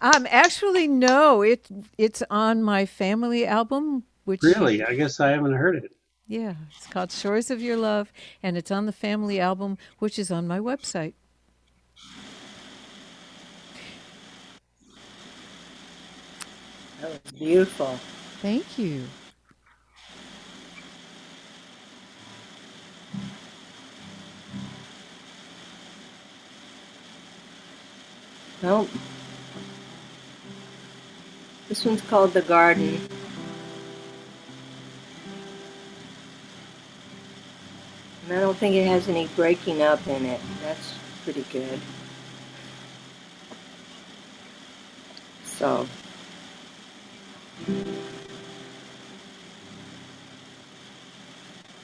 Actually, no, it's on my family album, which Really? I guess I haven't heard it. yeah, it's called Shores of Your Love, and it's on the family album, which is on my website. That was beautiful. Thank you. Nope. This one's called The Garden. And I don't think it has any breaking up in it. That's pretty good. So.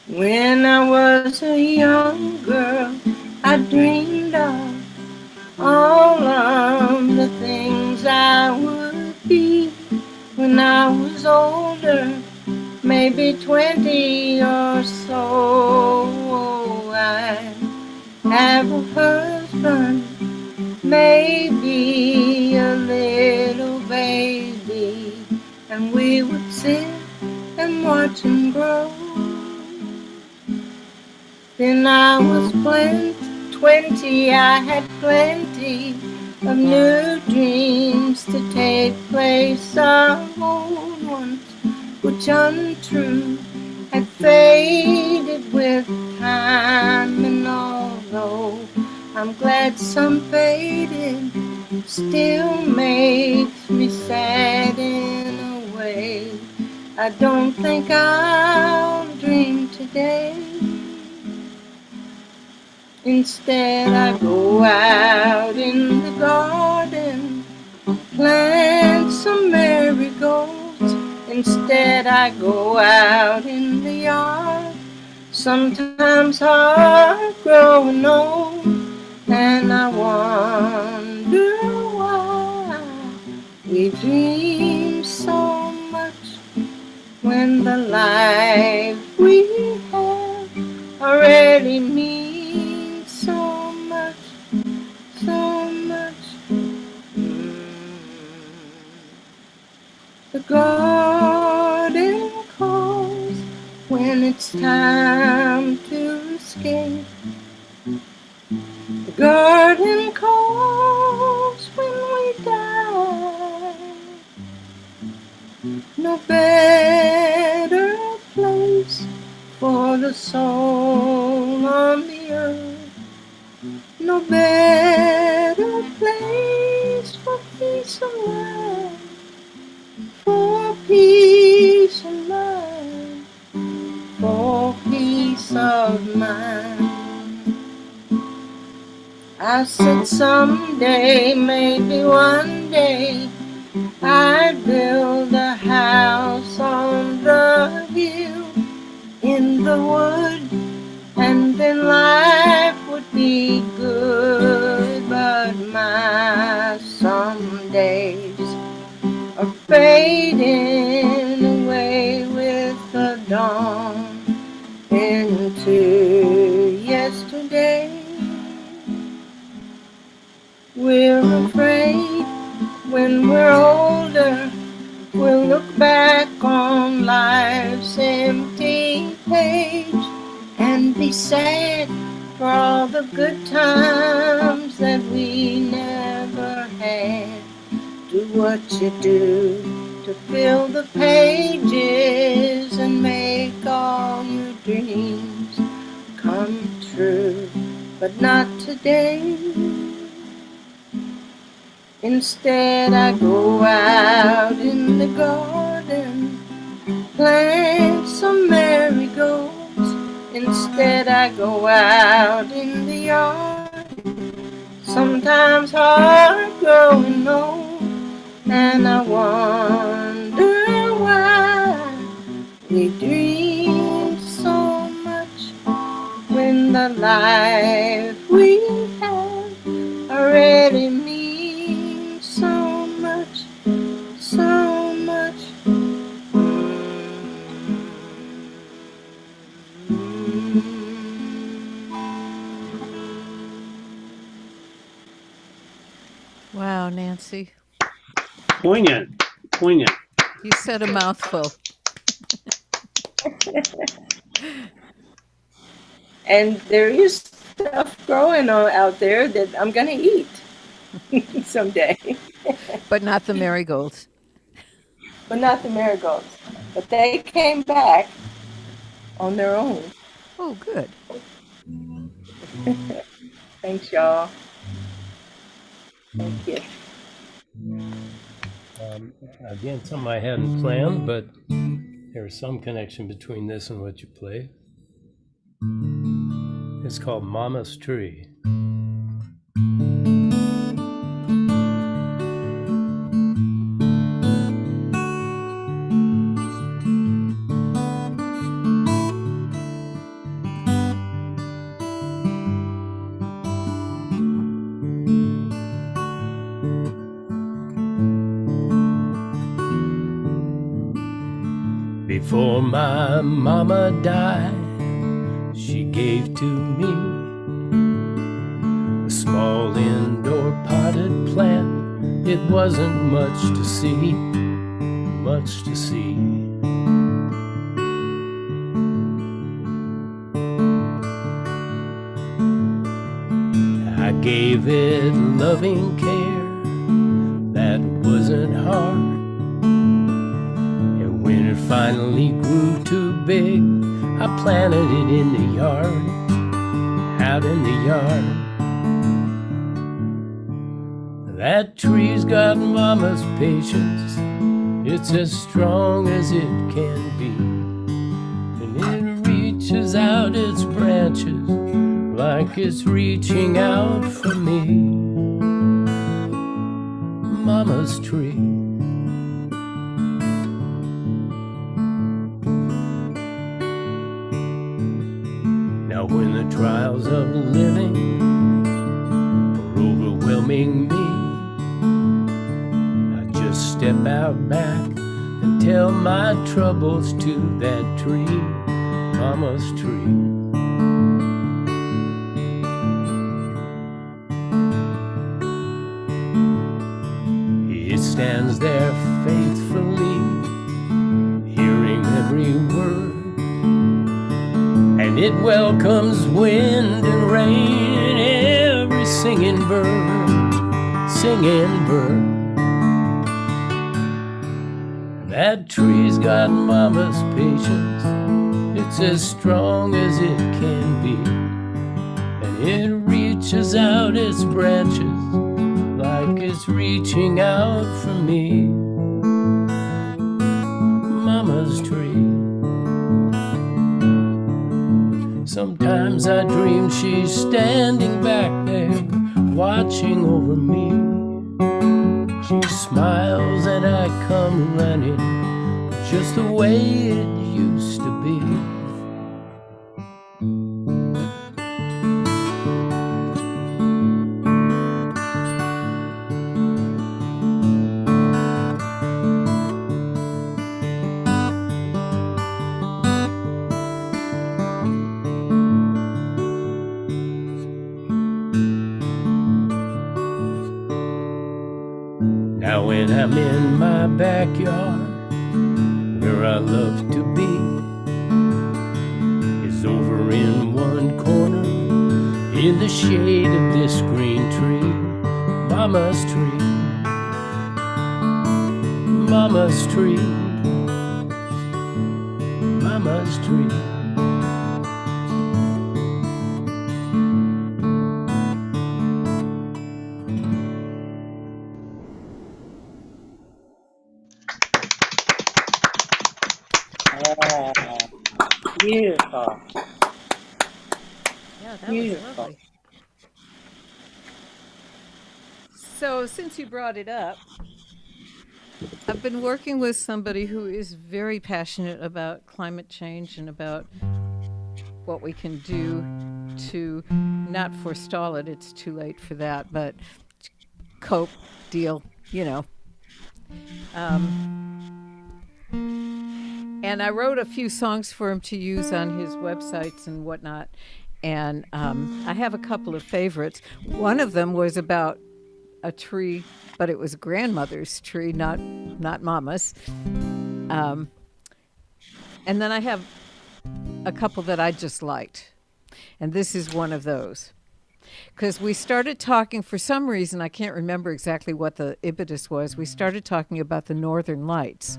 When I was a young girl, I dreamed of all of the things I would be. When I was older, maybe 20 or so, I'd have a husband, maybe a little baby, and we would sit and watch him grow. Then I was 20, I had plenty of new dreams to take place of old ones, which untrue had faded with time. And although I'm glad some faded, still makes me sad in a way. I don't think I'll dream today. Instead, I go out in the garden, plant some marigolds. Instead, I go out in the yard, sometimes hard growing old, and I wonder why we dream so much when the life we have already means so much, so much. The garden calls when it's time to escape. The garden calls when we die. No better place for the soul on the earth. No better place for peace of mind. For peace of mind. For peace of mind. I said someday, maybe one day, I'd build a house on the hill in the wood, and then life would be good. But my somedays are fading away with the dawn into yesterday. We're afraid when we're older, we'll look back on life's empty page and be sad for all the good times that we never had. Do what you do to fill the pages and make all your dreams come true, but not today. Instead, I go out in the garden, plant some marigolds. Instead, I go out in the yard, sometimes hard growing old, and I wonder why we dream so much when the life we have already means so much, so much. Wow, Nancy. Poignant, poignant. You said a mouthful. And there is stuff growing out there that I'm going to eat someday. But not the marigolds. But not the marigolds. But they came back on their own. Oh, good. Thanks, y'all. Thank you. Again, something I hadn't planned, but there's some connection between this and what you play. It's called Mama's Tree. Before my mama died, she gave to me a small indoor potted plant. It wasn't much to see, much to see. I gave it loving care that wasn't hard. When it finally grew too big, I planted it in the yard, out in the yard. That tree's got mama's patience, It's as strong as it can be, and it reaches out its branches like it's reaching out for me. Mama's tree. Now when the trials of living are overwhelming me, I just step out back and tell my troubles to that tree, Mama's tree. It stands there faithfully, hearing every word, and it welcomes wind and rain, every singing bird, singing bird. That tree's got Mama's patience, it's as strong as it can be, and it reaches out its branches like it's reaching out for me. Mama's tree. Sometimes I dream she's standing back there, watching over me. She smiles and I come running, just the way it used to be. Now when I'm in my backyard, where I love to be, is over in one corner, in the shade of this green tree, Mama's tree, Mama's tree, Mama's tree. Beautiful. Yeah, that was Beautiful. lovely. So, since you brought it up, I've been working with somebody who is very passionate about climate change and about what we can do to not forestall it. It's too late for that, but cope, deal, you know. And I wrote a few songs for him to use on his websites and whatnot. And I have a couple of favorites. One of them was about a tree, but it was grandmother's tree, not Mama's. And then I have a couple that I just liked. And this is one of those. Because we started talking, for some reason, I can't remember exactly what the impetus was. We started talking about the Northern Lights.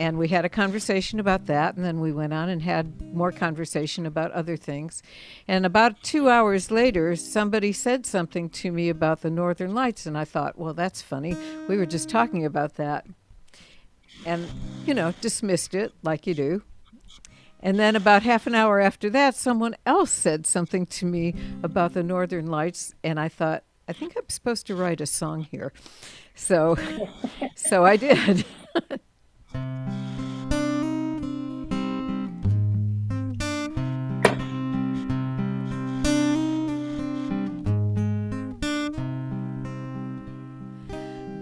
And we had a conversation about that, and then we went on and had more conversation about other things. And about 2 hours later, somebody said something to me about the Northern Lights, and I thought, well, that's funny. We were just talking about that. And, you know, dismissed it like you do. And then about half an hour after that, someone else said something to me about the Northern Lights, and I thought, I think I'm supposed to write a song here. So I did.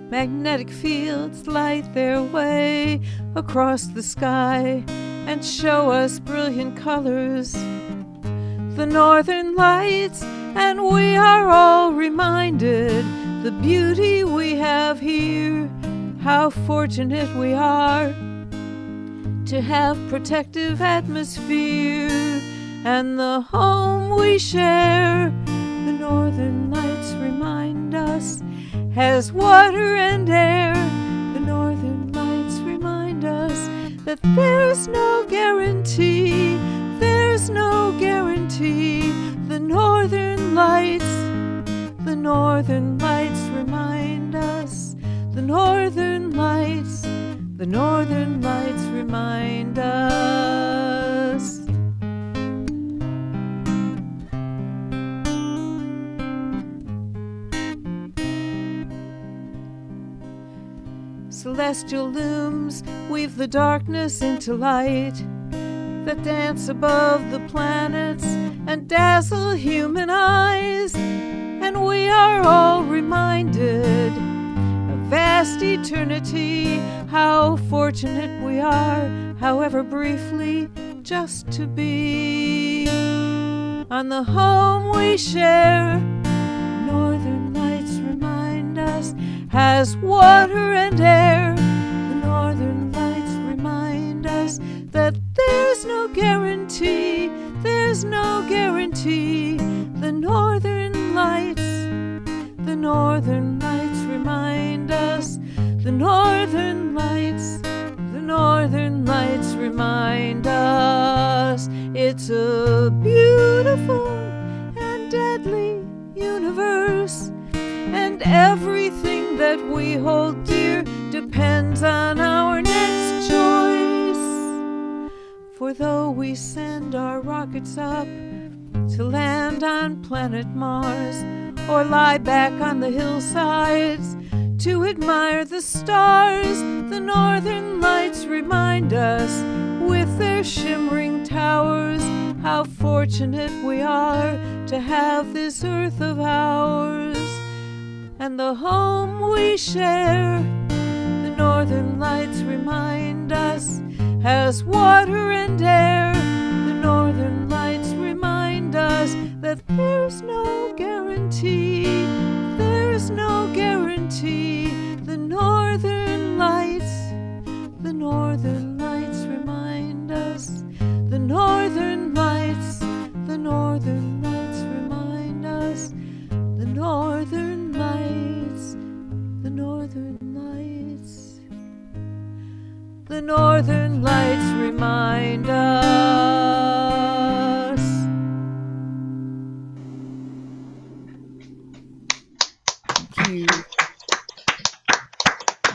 Magnetic fields light their way across the sky and show us brilliant colors, the Northern Lights, and we are all reminded the beauty we have here, how fortunate we are to have protective atmosphere and the home we share. The Northern Lights remind us has water and air. The Northern Lights remind us that there's no guarantee, there's no guarantee. The Northern Lights remind us, the Northern Lights, The northern lights remind us. Celestial looms weave the darkness into light that dance above the planets and dazzle human eyes. And we are all reminded of vast eternity, how fortunate we are, however briefly, just to be on the home we share. Northern lights remind us has water and air. The northern lights remind us that there's no guarantee, there's no guarantee. The northern lights remind us. The northern lights remind us. It's a beautiful and deadly universe, and everything that we hold dear depends on our next choice. For though we send our rockets up to land on planet Mars, or lie back on the hillsides to admire the stars, the northern lights remind us with their shimmering towers how fortunate we are to have this earth of ours and the home we share. The northern lights remind us has water and air. The northern lights remind us that there's no guarantee, there's no guarantee. The northern lights remind us. The northern lights remind us. The northern lights, the northern lights, the northern lights remind us. Thank you.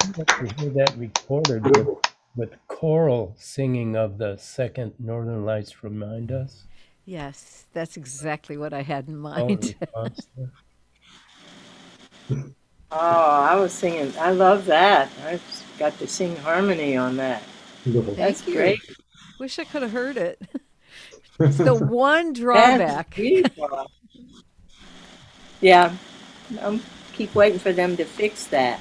I'd like to hear that recorded with choral singing of the second Northern Lights remind us. Yes, that's exactly what I had in Oh, mind. response there. Oh, I was singing. I love that. I got to sing harmony on that. Beautiful. That's Thank you. great. Wish I could have heard it. It's the one That's drawback. beautiful. Yeah, I'll keep waiting for them to fix that.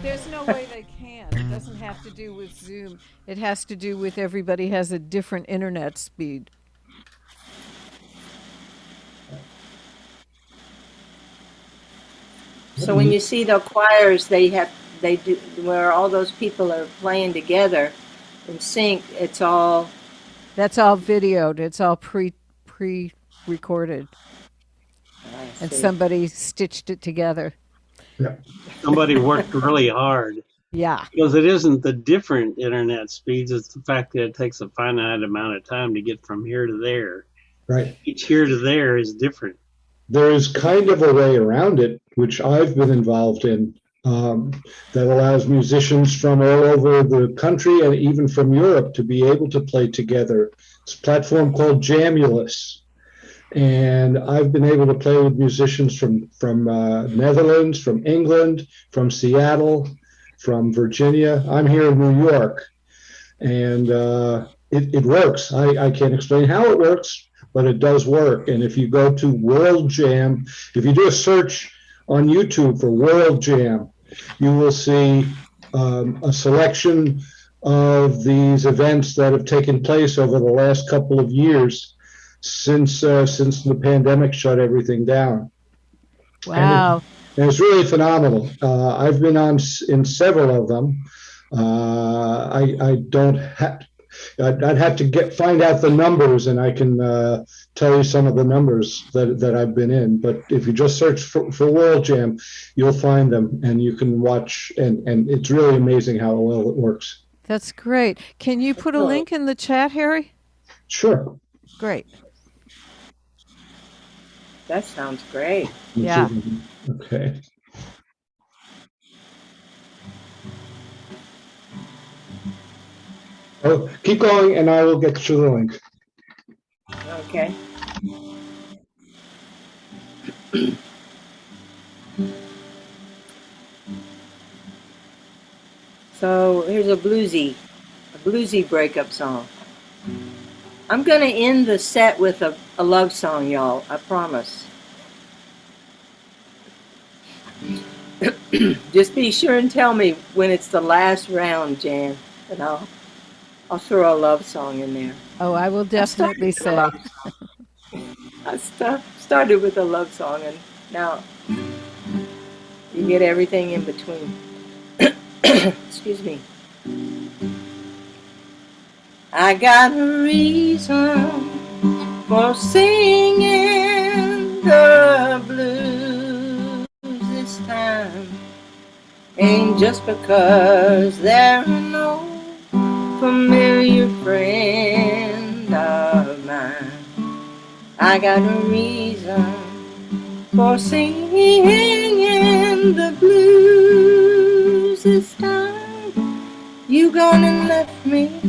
There's no way they can. It doesn't have to do with Zoom. It has to do with everybody has a different internet speed. So when you see the choirs, they do where all those people are playing together in sync. It's all That's all videoed. It's all pre-recorded, I and see. somebody stitched it together. Somebody worked really hard Yeah. because it isn't the different internet speeds. It's the fact that it takes a finite amount of time to get from here to there. Right. Each here to there is different. There is kind of a way around it, which I've been involved in, that allows musicians from all over the country and even from Europe to be able to play together. It's a platform called Jamulus. And I've been able to play with musicians from Netherlands, from England, from Seattle, from Virginia. I'm here in New York, and it works. I can't explain how it works, but it does work. And if you go to World Jam, if you do a search on YouTube for World Jam, you will see a selection of these events that have taken place over the last couple of years since the pandemic shut everything down. Wow. And it's really phenomenal. I've been on in several of them. I don't have. I'd have to find out the numbers, and I can tell you some of the numbers that I've been in. But if you just search for World Jam, you'll find them, and you can watch. And it's really amazing how well it works. That's great. Can you put a link in the chat, Harry? Sure. Great. That sounds great. Yeah. Okay. Oh, keep going, and I will get you the link. Okay. So here's a bluesy breakup song. I'm going to end the set with a love song, y'all. I promise. Just be sure and tell me when it's the last round, Jan, and I'll throw a love song in there. Oh, I will definitely say. I started with a love song, and now you get everything in between. Excuse me. I got a reason for singing the blues this time. Ain't just because there are no familiar friend of mine. I got a reason for singing the blues this time. You gone and left me,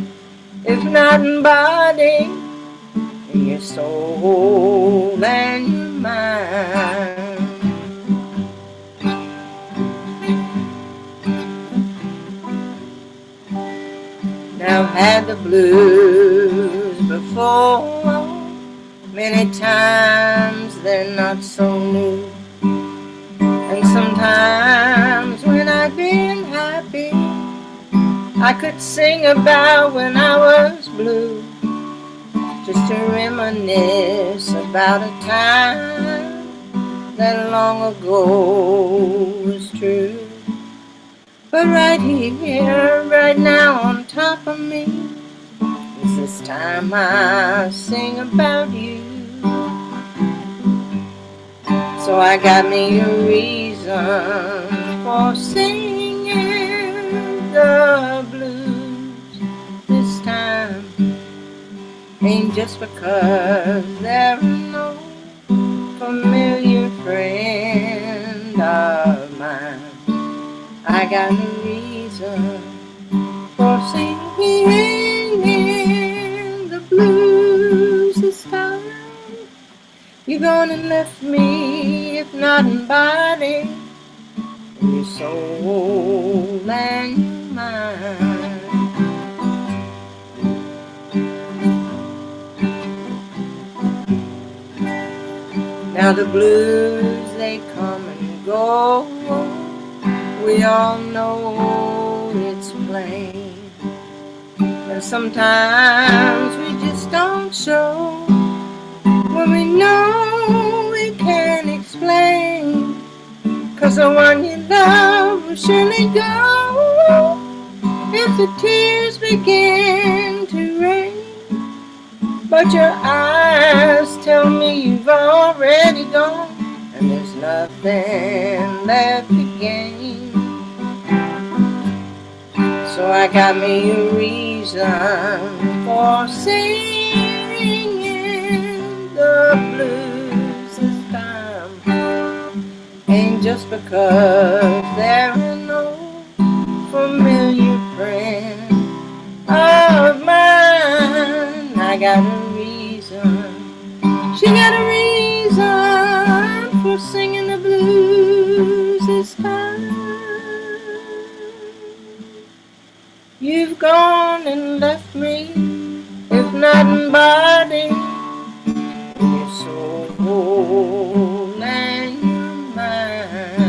if not in body, in your soul and your mind. Now I've had the blues before, many times they're not so new. And sometimes when I've been happy, I could sing about when I was blue, just to reminisce about a time that long ago was true. But right here, right now on top of me, is this time I sing about you. So I got me a reason for singing the blues this time. Ain't just because there are no familiar friend of mine. I got a reason for singing the blues this time. You're gonna left me, if not in body, in your soul and your mind. Now the blues, they come and go. We all know it's plain. And sometimes we just don't show when we know we can't explain. 'Cause the one you love will surely go if the tears begin to rain. But your eyes tell me you've already gone, and there's nothing left to gain. So I got me a reason for singing the blues this time. Ain't just because there are no familiar friend of mine. I got a reason, she got a reason for singing the blues this time. You've gone and left me, if not in body, in your soul and your mind.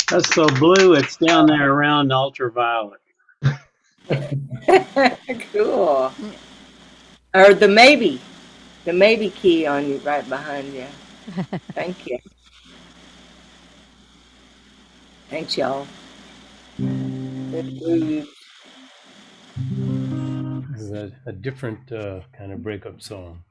That's so blue, it's down there around ultraviolet. Cool. Or the maybe key on you right behind you. Thank you. Thanks, y'all. Good blues. This is a different kind of breakup song.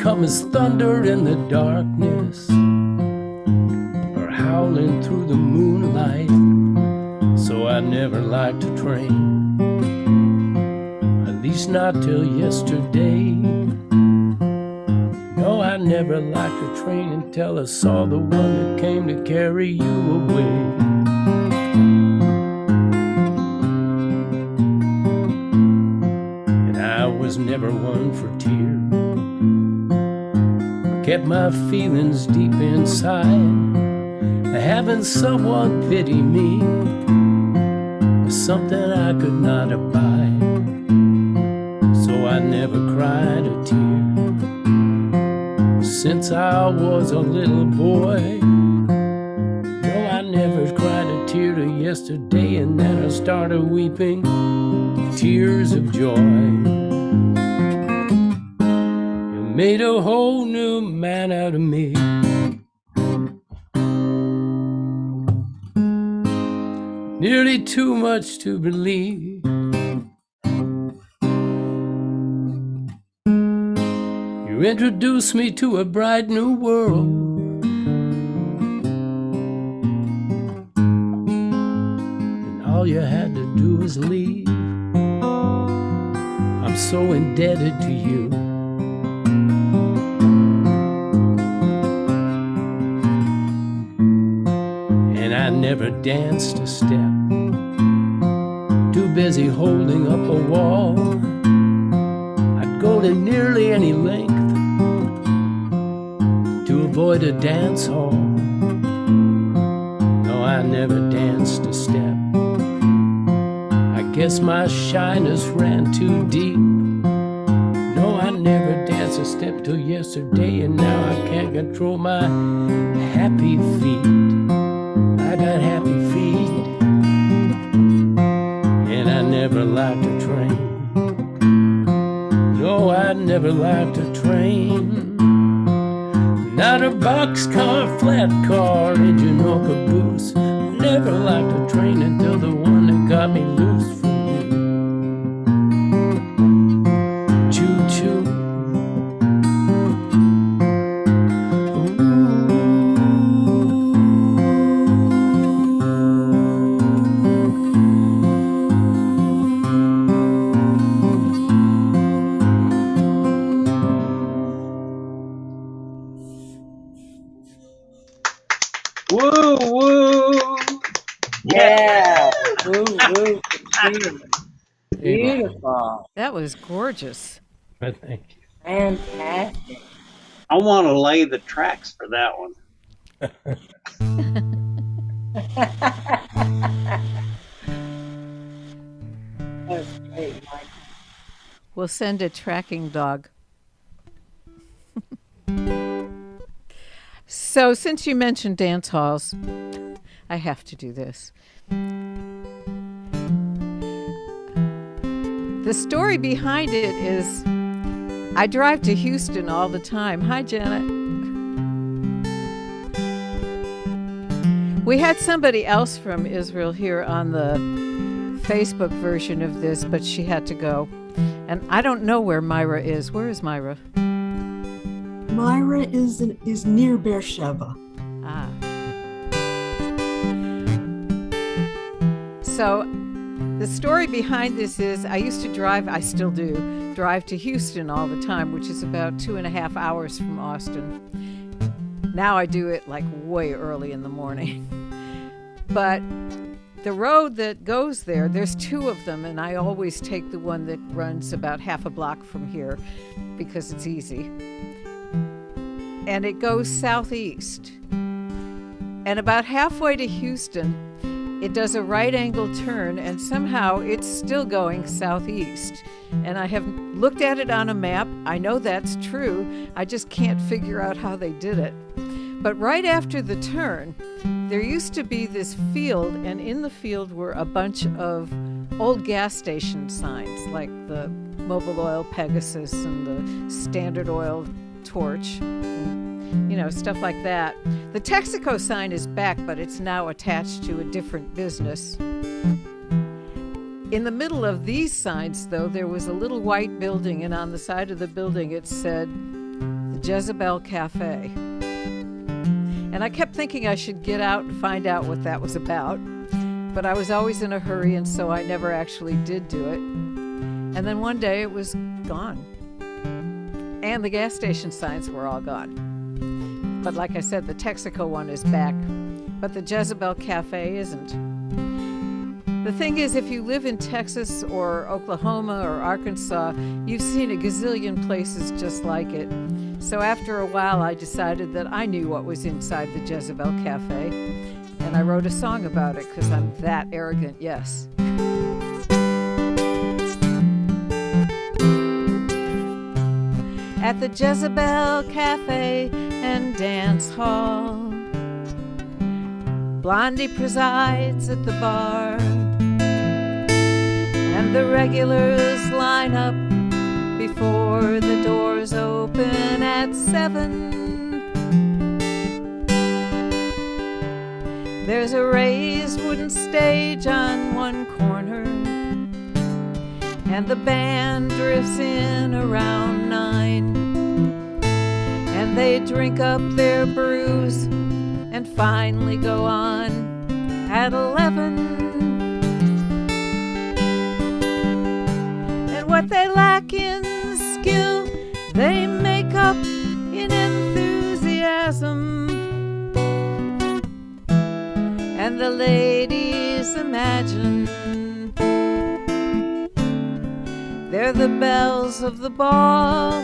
come as thunder in the darkness, or howling through the moonlight. So I never liked to train, at least not till yesterday. No, I never liked to train until I saw the one that came to carry you away. And I was never one for tears, kept my feelings deep inside. Having someone pity me was something I could not abide. So I never cried a tear since I was a little boy. No, I never cried a tear till yesterday, and then I started weeping tears of joy. You made a whole new man out of me. Nearly too much to believe. You introduced me to a bright new world, and all you had to do was leave. I'm so indebted to you. And I never danced a step, too busy holding up a wall. I'd go to nearly any length to avoid a dance hall. No, I never danced a step. I guess my shyness ran too deep. No, I never danced a step till yesterday, and now I can't control my happy feet. I got happy feet, and I never liked to train. No, I never liked to train. Not a boxcar, flat car, engine or caboose. Never liked to train until the one that got me loose from you. Choo-choo. Woo, woo. Yeah. Woo, woo, woo. Beautiful. That was gorgeous. But thank you. Fantastic. I want to lay the tracks for that one. That was great, Mike. We'll send a tracking dog. So, since you mentioned dance halls, I have to do this. The story behind it is I drive to Houston all the time. Hi, Janet. We had somebody else from Israel here on the Facebook version of this, but she had to go. And I don't know where Myra is. Where is Myra? Myra is near Beersheba. Ah. So the story behind this is I used to drive, I still do, drive to Houston all the time, which is about 2.5 hours from Austin. Now I do it like way early in the morning. But the road that goes there, there's two of them, and I always take the one that runs about half a block from here because it's easy. And it goes southeast. And about halfway to Houston, it does a right angle turn, and somehow it's still going southeast. And I have looked at it on a map. I know that's true. I just can't figure out how they did it. But right after the turn, there used to be this field, and in the field were a bunch of old gas station signs, like the Mobil Oil Pegasus and the Standard Oil Torch, and, you know, stuff like that. The Texaco sign is back, but it's now attached to a different business. In the middle of these signs, though, there was a little white building, and on the side of the building it said, the Jezebel Cafe. And I kept thinking I should get out and find out what that was about, but I was always in a hurry, and so I never actually did do it. And then one day it was gone. And the gas station signs were all gone. But like I said, the Texaco one is back, but the Jezebel Cafe isn't. The thing is, if you live in Texas or Oklahoma or Arkansas, you've seen a gazillion places just like it. So after a while, I decided that I knew what was inside the Jezebel Cafe, and I wrote a song about it because I'm that arrogant, yes. At the Jezebel Cafe and Dance Hall, Blondie presides at the bar, and the regulars line up before the doors open at 7. There's a raised wooden stage on one corner, and the band drifts in around 9. And they drink up their brews and finally go on at 11. And what they lack in skill, they make up in enthusiasm. And the ladies imagine they're the belles of the ball.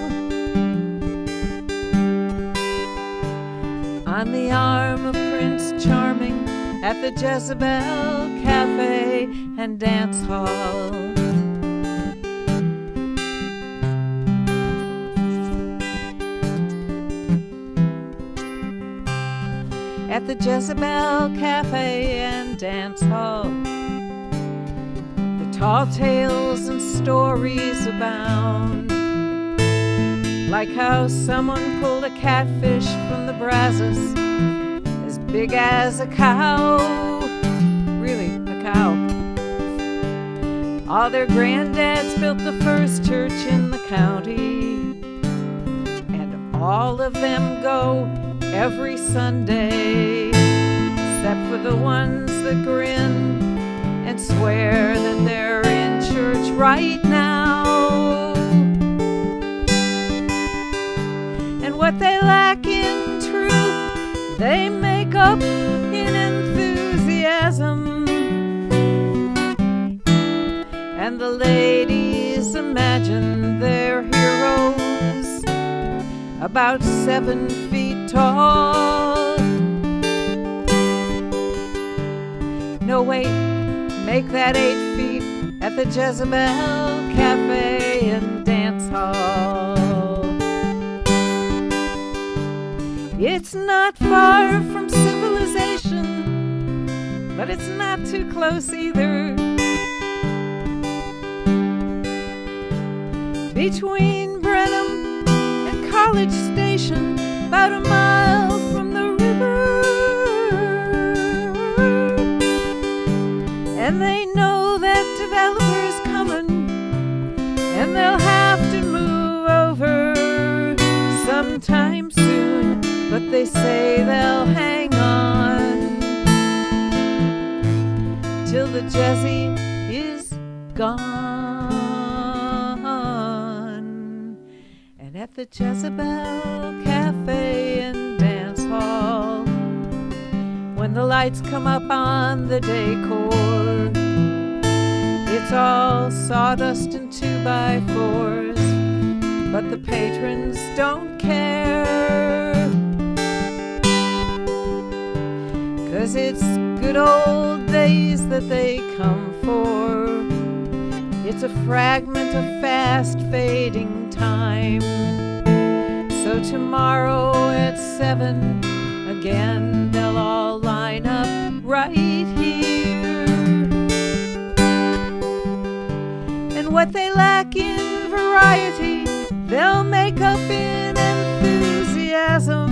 On the arm of Prince Charming at the Jezebel Cafe and Dance Hall. At the Jezebel Cafe and Dance Hall, the tall tales and stories abound, like how someone pulled a catfish from the Brazos as big as a cow. Really, a cow. All their granddads built the first church in the county, and all of them go every Sunday, except for the ones that grin and swear that they're in church right now. And what they lack in truth, they make up in enthusiasm. And the ladies imagine they're heroes about 7 feet tall. No, wait, make that 8 feet at the Jezebel Cafe and Dance Hall. It's not far from civilization, but it's not too close either. Between Brenham and College Station, about a mile from the river. And they know that developers coming, and they'll have to move over sometime soon, but they say they'll hang on till the Jezzy is gone. And at the Jezebel Cafe and Dance Hall, when the lights come up on the decor, it's all sawdust and 2x4s, but the patrons don't care, 'cause it's good old days that they come for. It's a fragment of fast fading time. So tomorrow at 7 again, they'll all line up right here. And what they lack in variety, they'll make up in enthusiasm.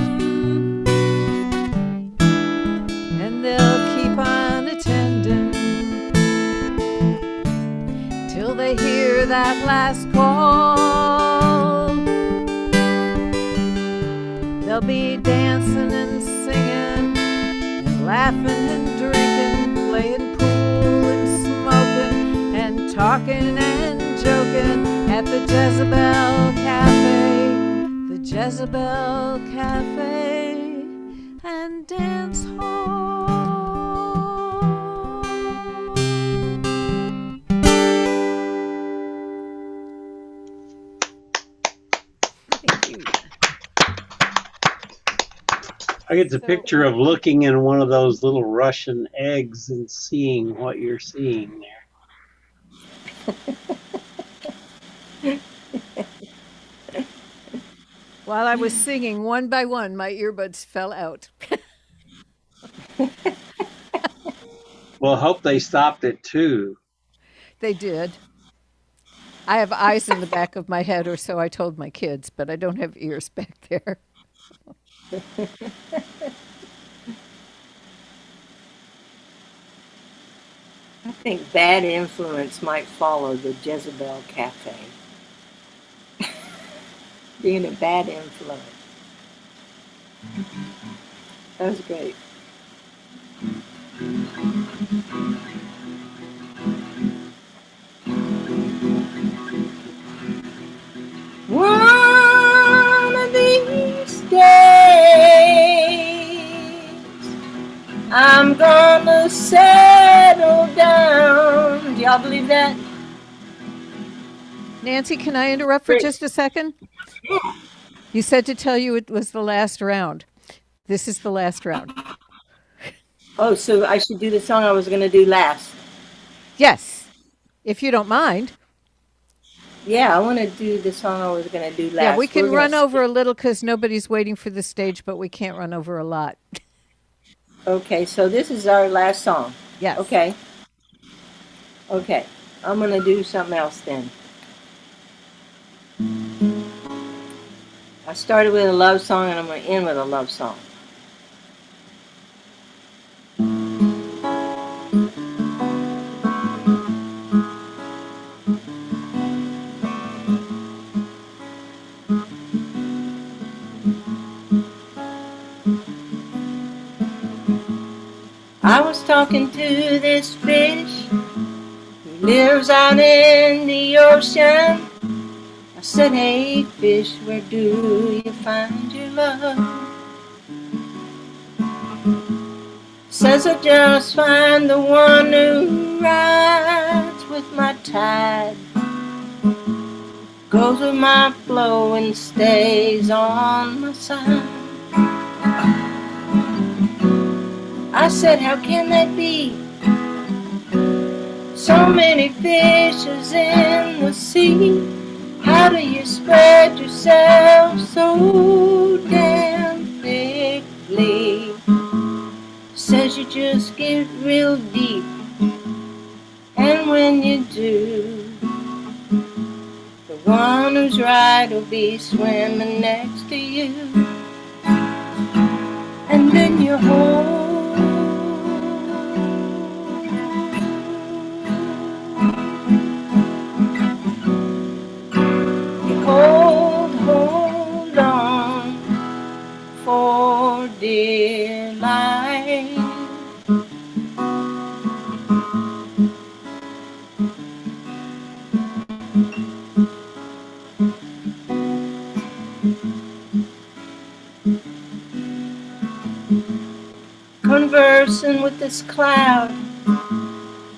And they'll keep on attending till they hear that last call. They'll be dancing and singing and laughing and drinking, playing pool and smoking and talking and joking at the Jezebel Cafe, the Jezebel Cafe and Dance Hall. Thank you. I get the So- picture of looking in one of those little Russian eggs and seeing what you're seeing there. While I was singing, one by one, my earbuds fell out. Well, I hope they stopped it too. They did. I have eyes in the back of my head, or so I told my kids, but I don't have ears back there. I think bad influence might follow the Jezebel Cafe. Being a bad influence. That was great. One of these days, I'm gonna settle down. Do y'all believe that? Nancy, can I interrupt for Great. just a second? You said to tell you it was the last round. This is the last round. Oh, so I should do the song I was gonna do last. Yes, if you don't mind. Yeah, I want to do the song I was gonna do last. Yeah, we can We're gonna run over skip- a little because nobody's waiting for the stage, but we can't run over a lot. Okay, so this is our last song. Yes. Okay. Okay, I'm gonna do something else then. I started with a love song and I'm gonna end with a love song. I was talking to this fish who lives out in the ocean. I said, hey fish, where do you find your love? Says I just find the one who rides with my tide, goes with my flow and stays on my side. I said, how can that be? So many fishes in the sea. How do you spread yourself so damn thickly? Says you just get real deep, and when you do, the one who's right will be swimming next to you. And then you hold on for dear life. Conversing with this cloud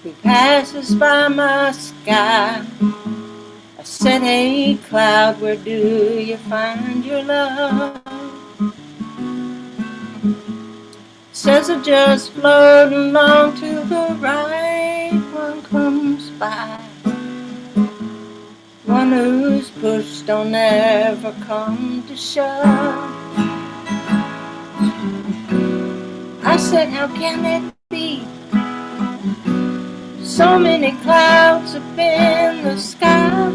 who passes by my sky. I said, hey cloud, where do you find your love? Says I just float along till the right one comes by. One who's pushed don't ever come to shove. I said, how can that be? So many clouds up in the sky.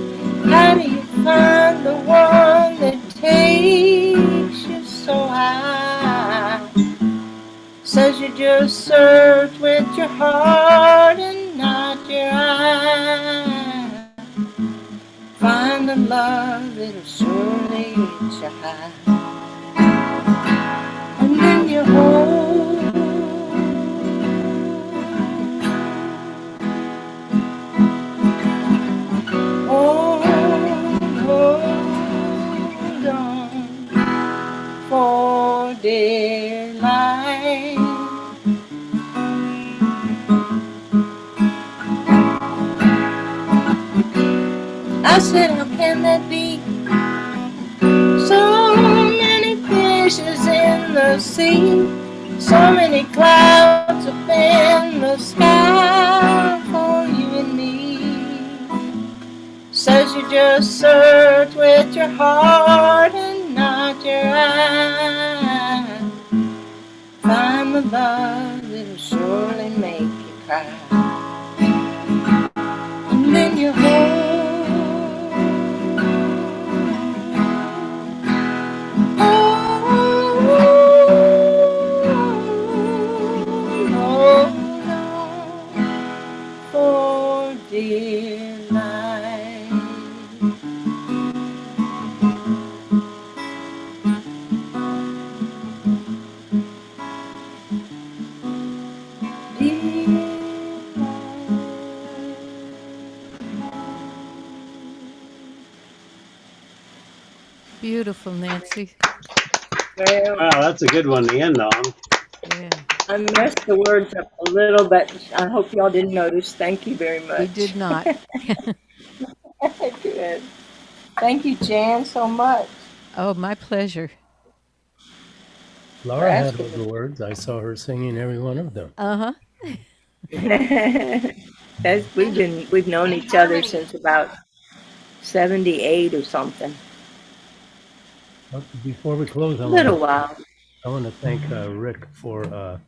How do you find the one that takes you so high? Says you just search with your heart and not your eye. Find the love that'll surely reach you high. you hold on for dear life. I said, how can that be? So many fishes in the sea, so many clouds up in the sky for you and me. Says you just search with your heart and not your eye. Find the love that'll surely make you cry. And then you hold for dear life. Beautiful, Nancy. Well, Wow, that's a good one to end on. Yeah, I messed the words up a little, but I hope y'all didn't notice. Thank you very much. we did not. Good. Thank you, Jan, so much. Oh, my pleasure. Laura had asking all the words. I saw her singing every one of them. Uh-huh. We've known each other since about 78 or something. But before we close, A little while. I want to thank Rick for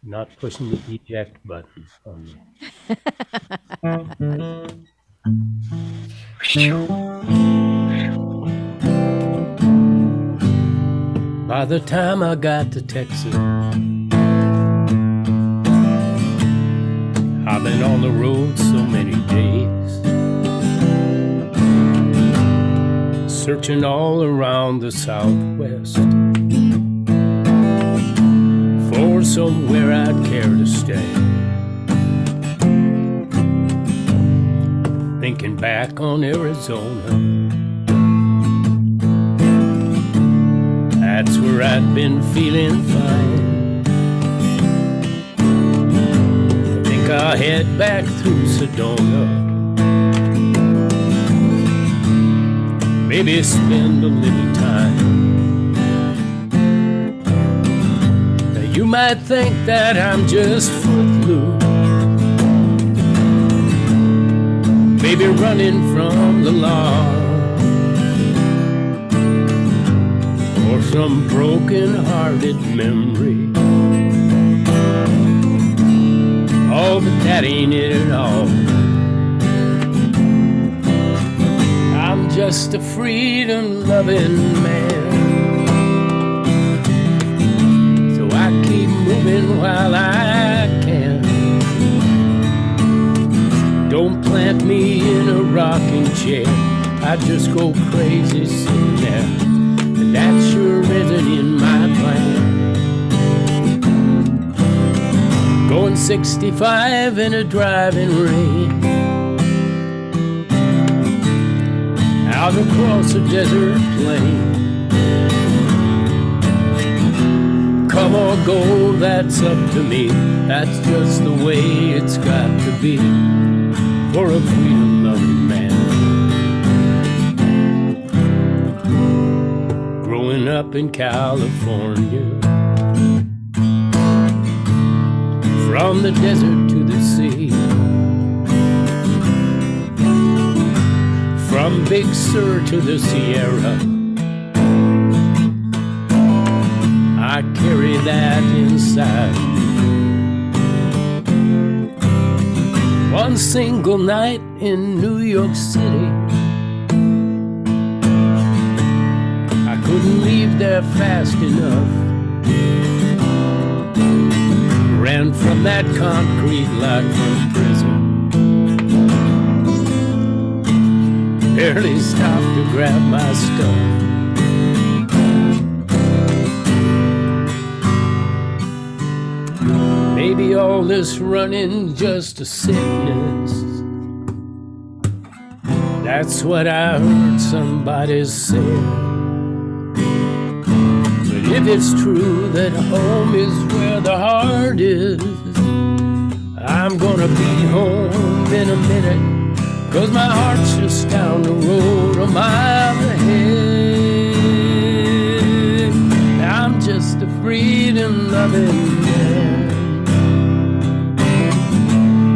not pushing the eject button on me. By the time I got to Texas, I've been on the road so many days, searching all around the Southwest for somewhere I'd care to stay. Thinking back on Arizona, that's where I'd been feeling fine. I think I'll head back through Sedona, maybe spend a little time. Now you might think that I'm just footloose, maybe running from the law, or some broken-hearted memory. Oh, but that ain't it at all. I'm just a freedom-loving man, so I keep moving while I can. Don't plant me in a rocking chair, I just go crazy sitting there. That sure isn't in my plan. Going 65 in a driving rain, out across a desert plain. Come or go, that's up to me. That's just the way it's got to be for a freedom-loving man. Growing up in California, from the desert to the sea, from Big Sur to the Sierra, I carry that inside me. One single night in New York City, couldn't leave there fast enough. Ran from that concrete like from prison. Barely stopped to grab my stuff. all this running just a sickness? That's what I heard somebody say. But if it's true that home is where the heart is, I'm gonna be home in a minute, 'cause my heart's just down the road a mile ahead. I'm just a freedom-loving man,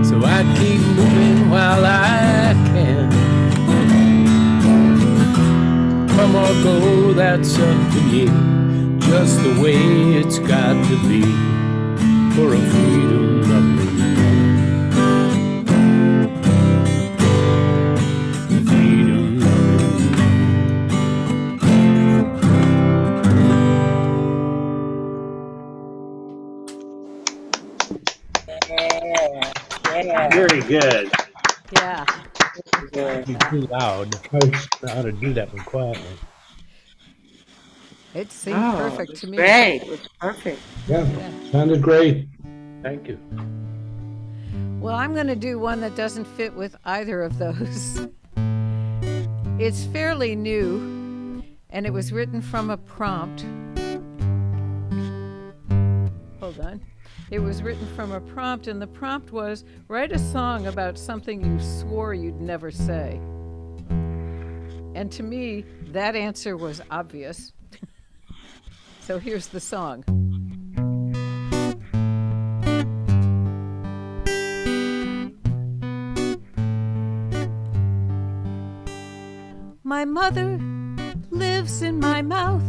so I keep moving while I can. Come or go, that's up to you, just the way it's got to be for a freedom-loving man. Very good. Yeah. You're too loud. I don't know how to do that one quietly. It seemed perfect to me. Great. It was perfect. Yeah, sounded great. Thank you. Well, I'm going to do one that doesn't fit with either of those. It's fairly new, and it was written from a prompt. Hold on. It was written from a prompt, and the prompt was, write a song about something you swore you'd never say. And to me, that answer was obvious. So here's the song. My mother lives in my mouth.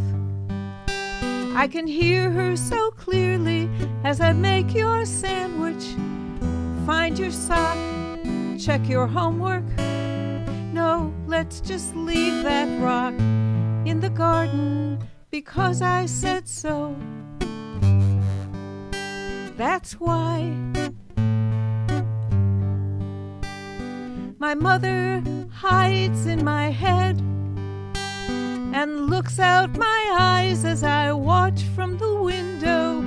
I can hear her so clearly as I make your sandwich, find your sock, check your homework. No, let's just leave that rock in the garden because I said so. That's why my mother hides in my head and looks out my eyes as I watch from the window.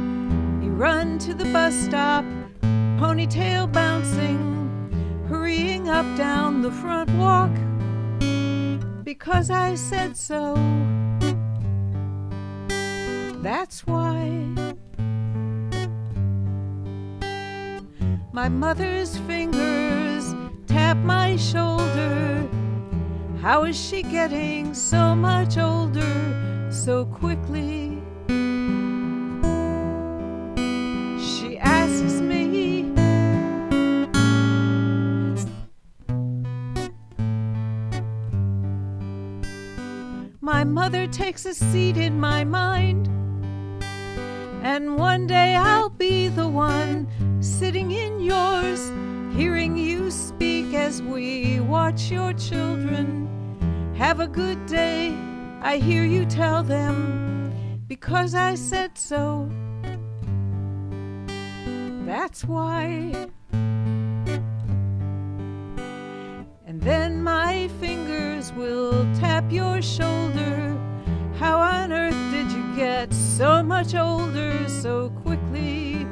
You run to the bus stop, ponytail bouncing, hurrying up down the front walk because I said so. That's why my mother's fingers tap my shoulder. How is she getting so much older so quickly? She asks me. My mother takes a seat in my mind, and one day I'll be the one sitting in yours, hearing you speak as we watch your children have a good day. I hear you tell them because I said so. That's why. And then my fingers will tap your shoulder. How on earth did you get so much older so quickly?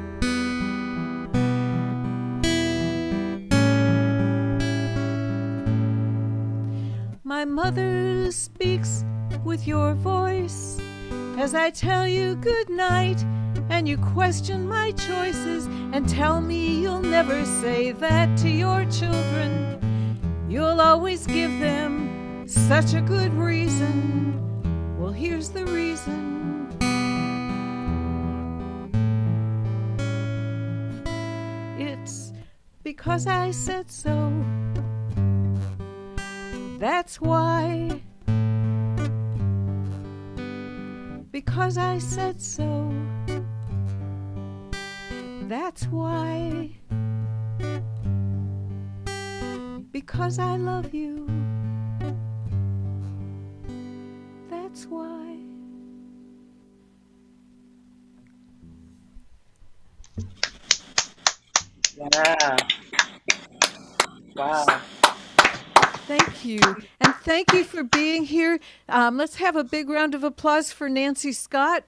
My mother speaks with your voice as I tell you good night, and you question my choices and tell me you'll never say that to your children. You'll always give them such a good reason. Well, here's the reason. It's because I said so. That's why. Because I said so. That's why. Because I love you. That's why. Yeah. Wow. Thank you. And thank you for being here. Let's have a big round of applause for Nancy Scott.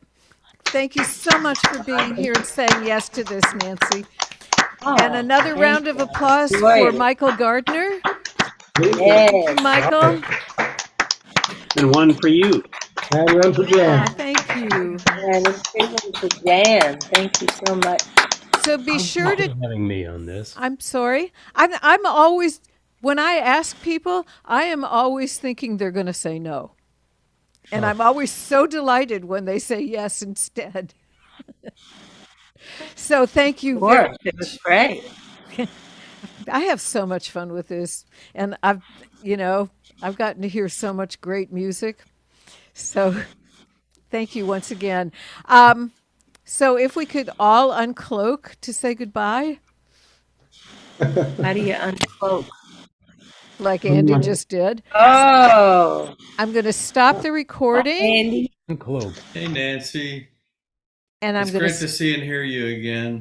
Thank you so much for being here and saying yes to this, Nancy. And another round of applause for Michael Gardner. Yes. Michael. And one for you. And one for Yeah, Jan. thank you. And it's big one for Jan. Thank you so much. So be sure to. having me on this. I'm sorry. I'm always, when I ask people, I am always thinking they're going to say no. And I'm always so delighted when they say yes instead. So thank you very much. It was great. I have so much fun with this. And I've gotten to hear so much great music. So thank you once again. So if we could all uncloak to say goodbye. How do you uncloak? Like Andy just did. Oh. I'm going to stop the recording. Andy. Uncloak. Hey, Nancy. And I'm It's going great to see and hear you again.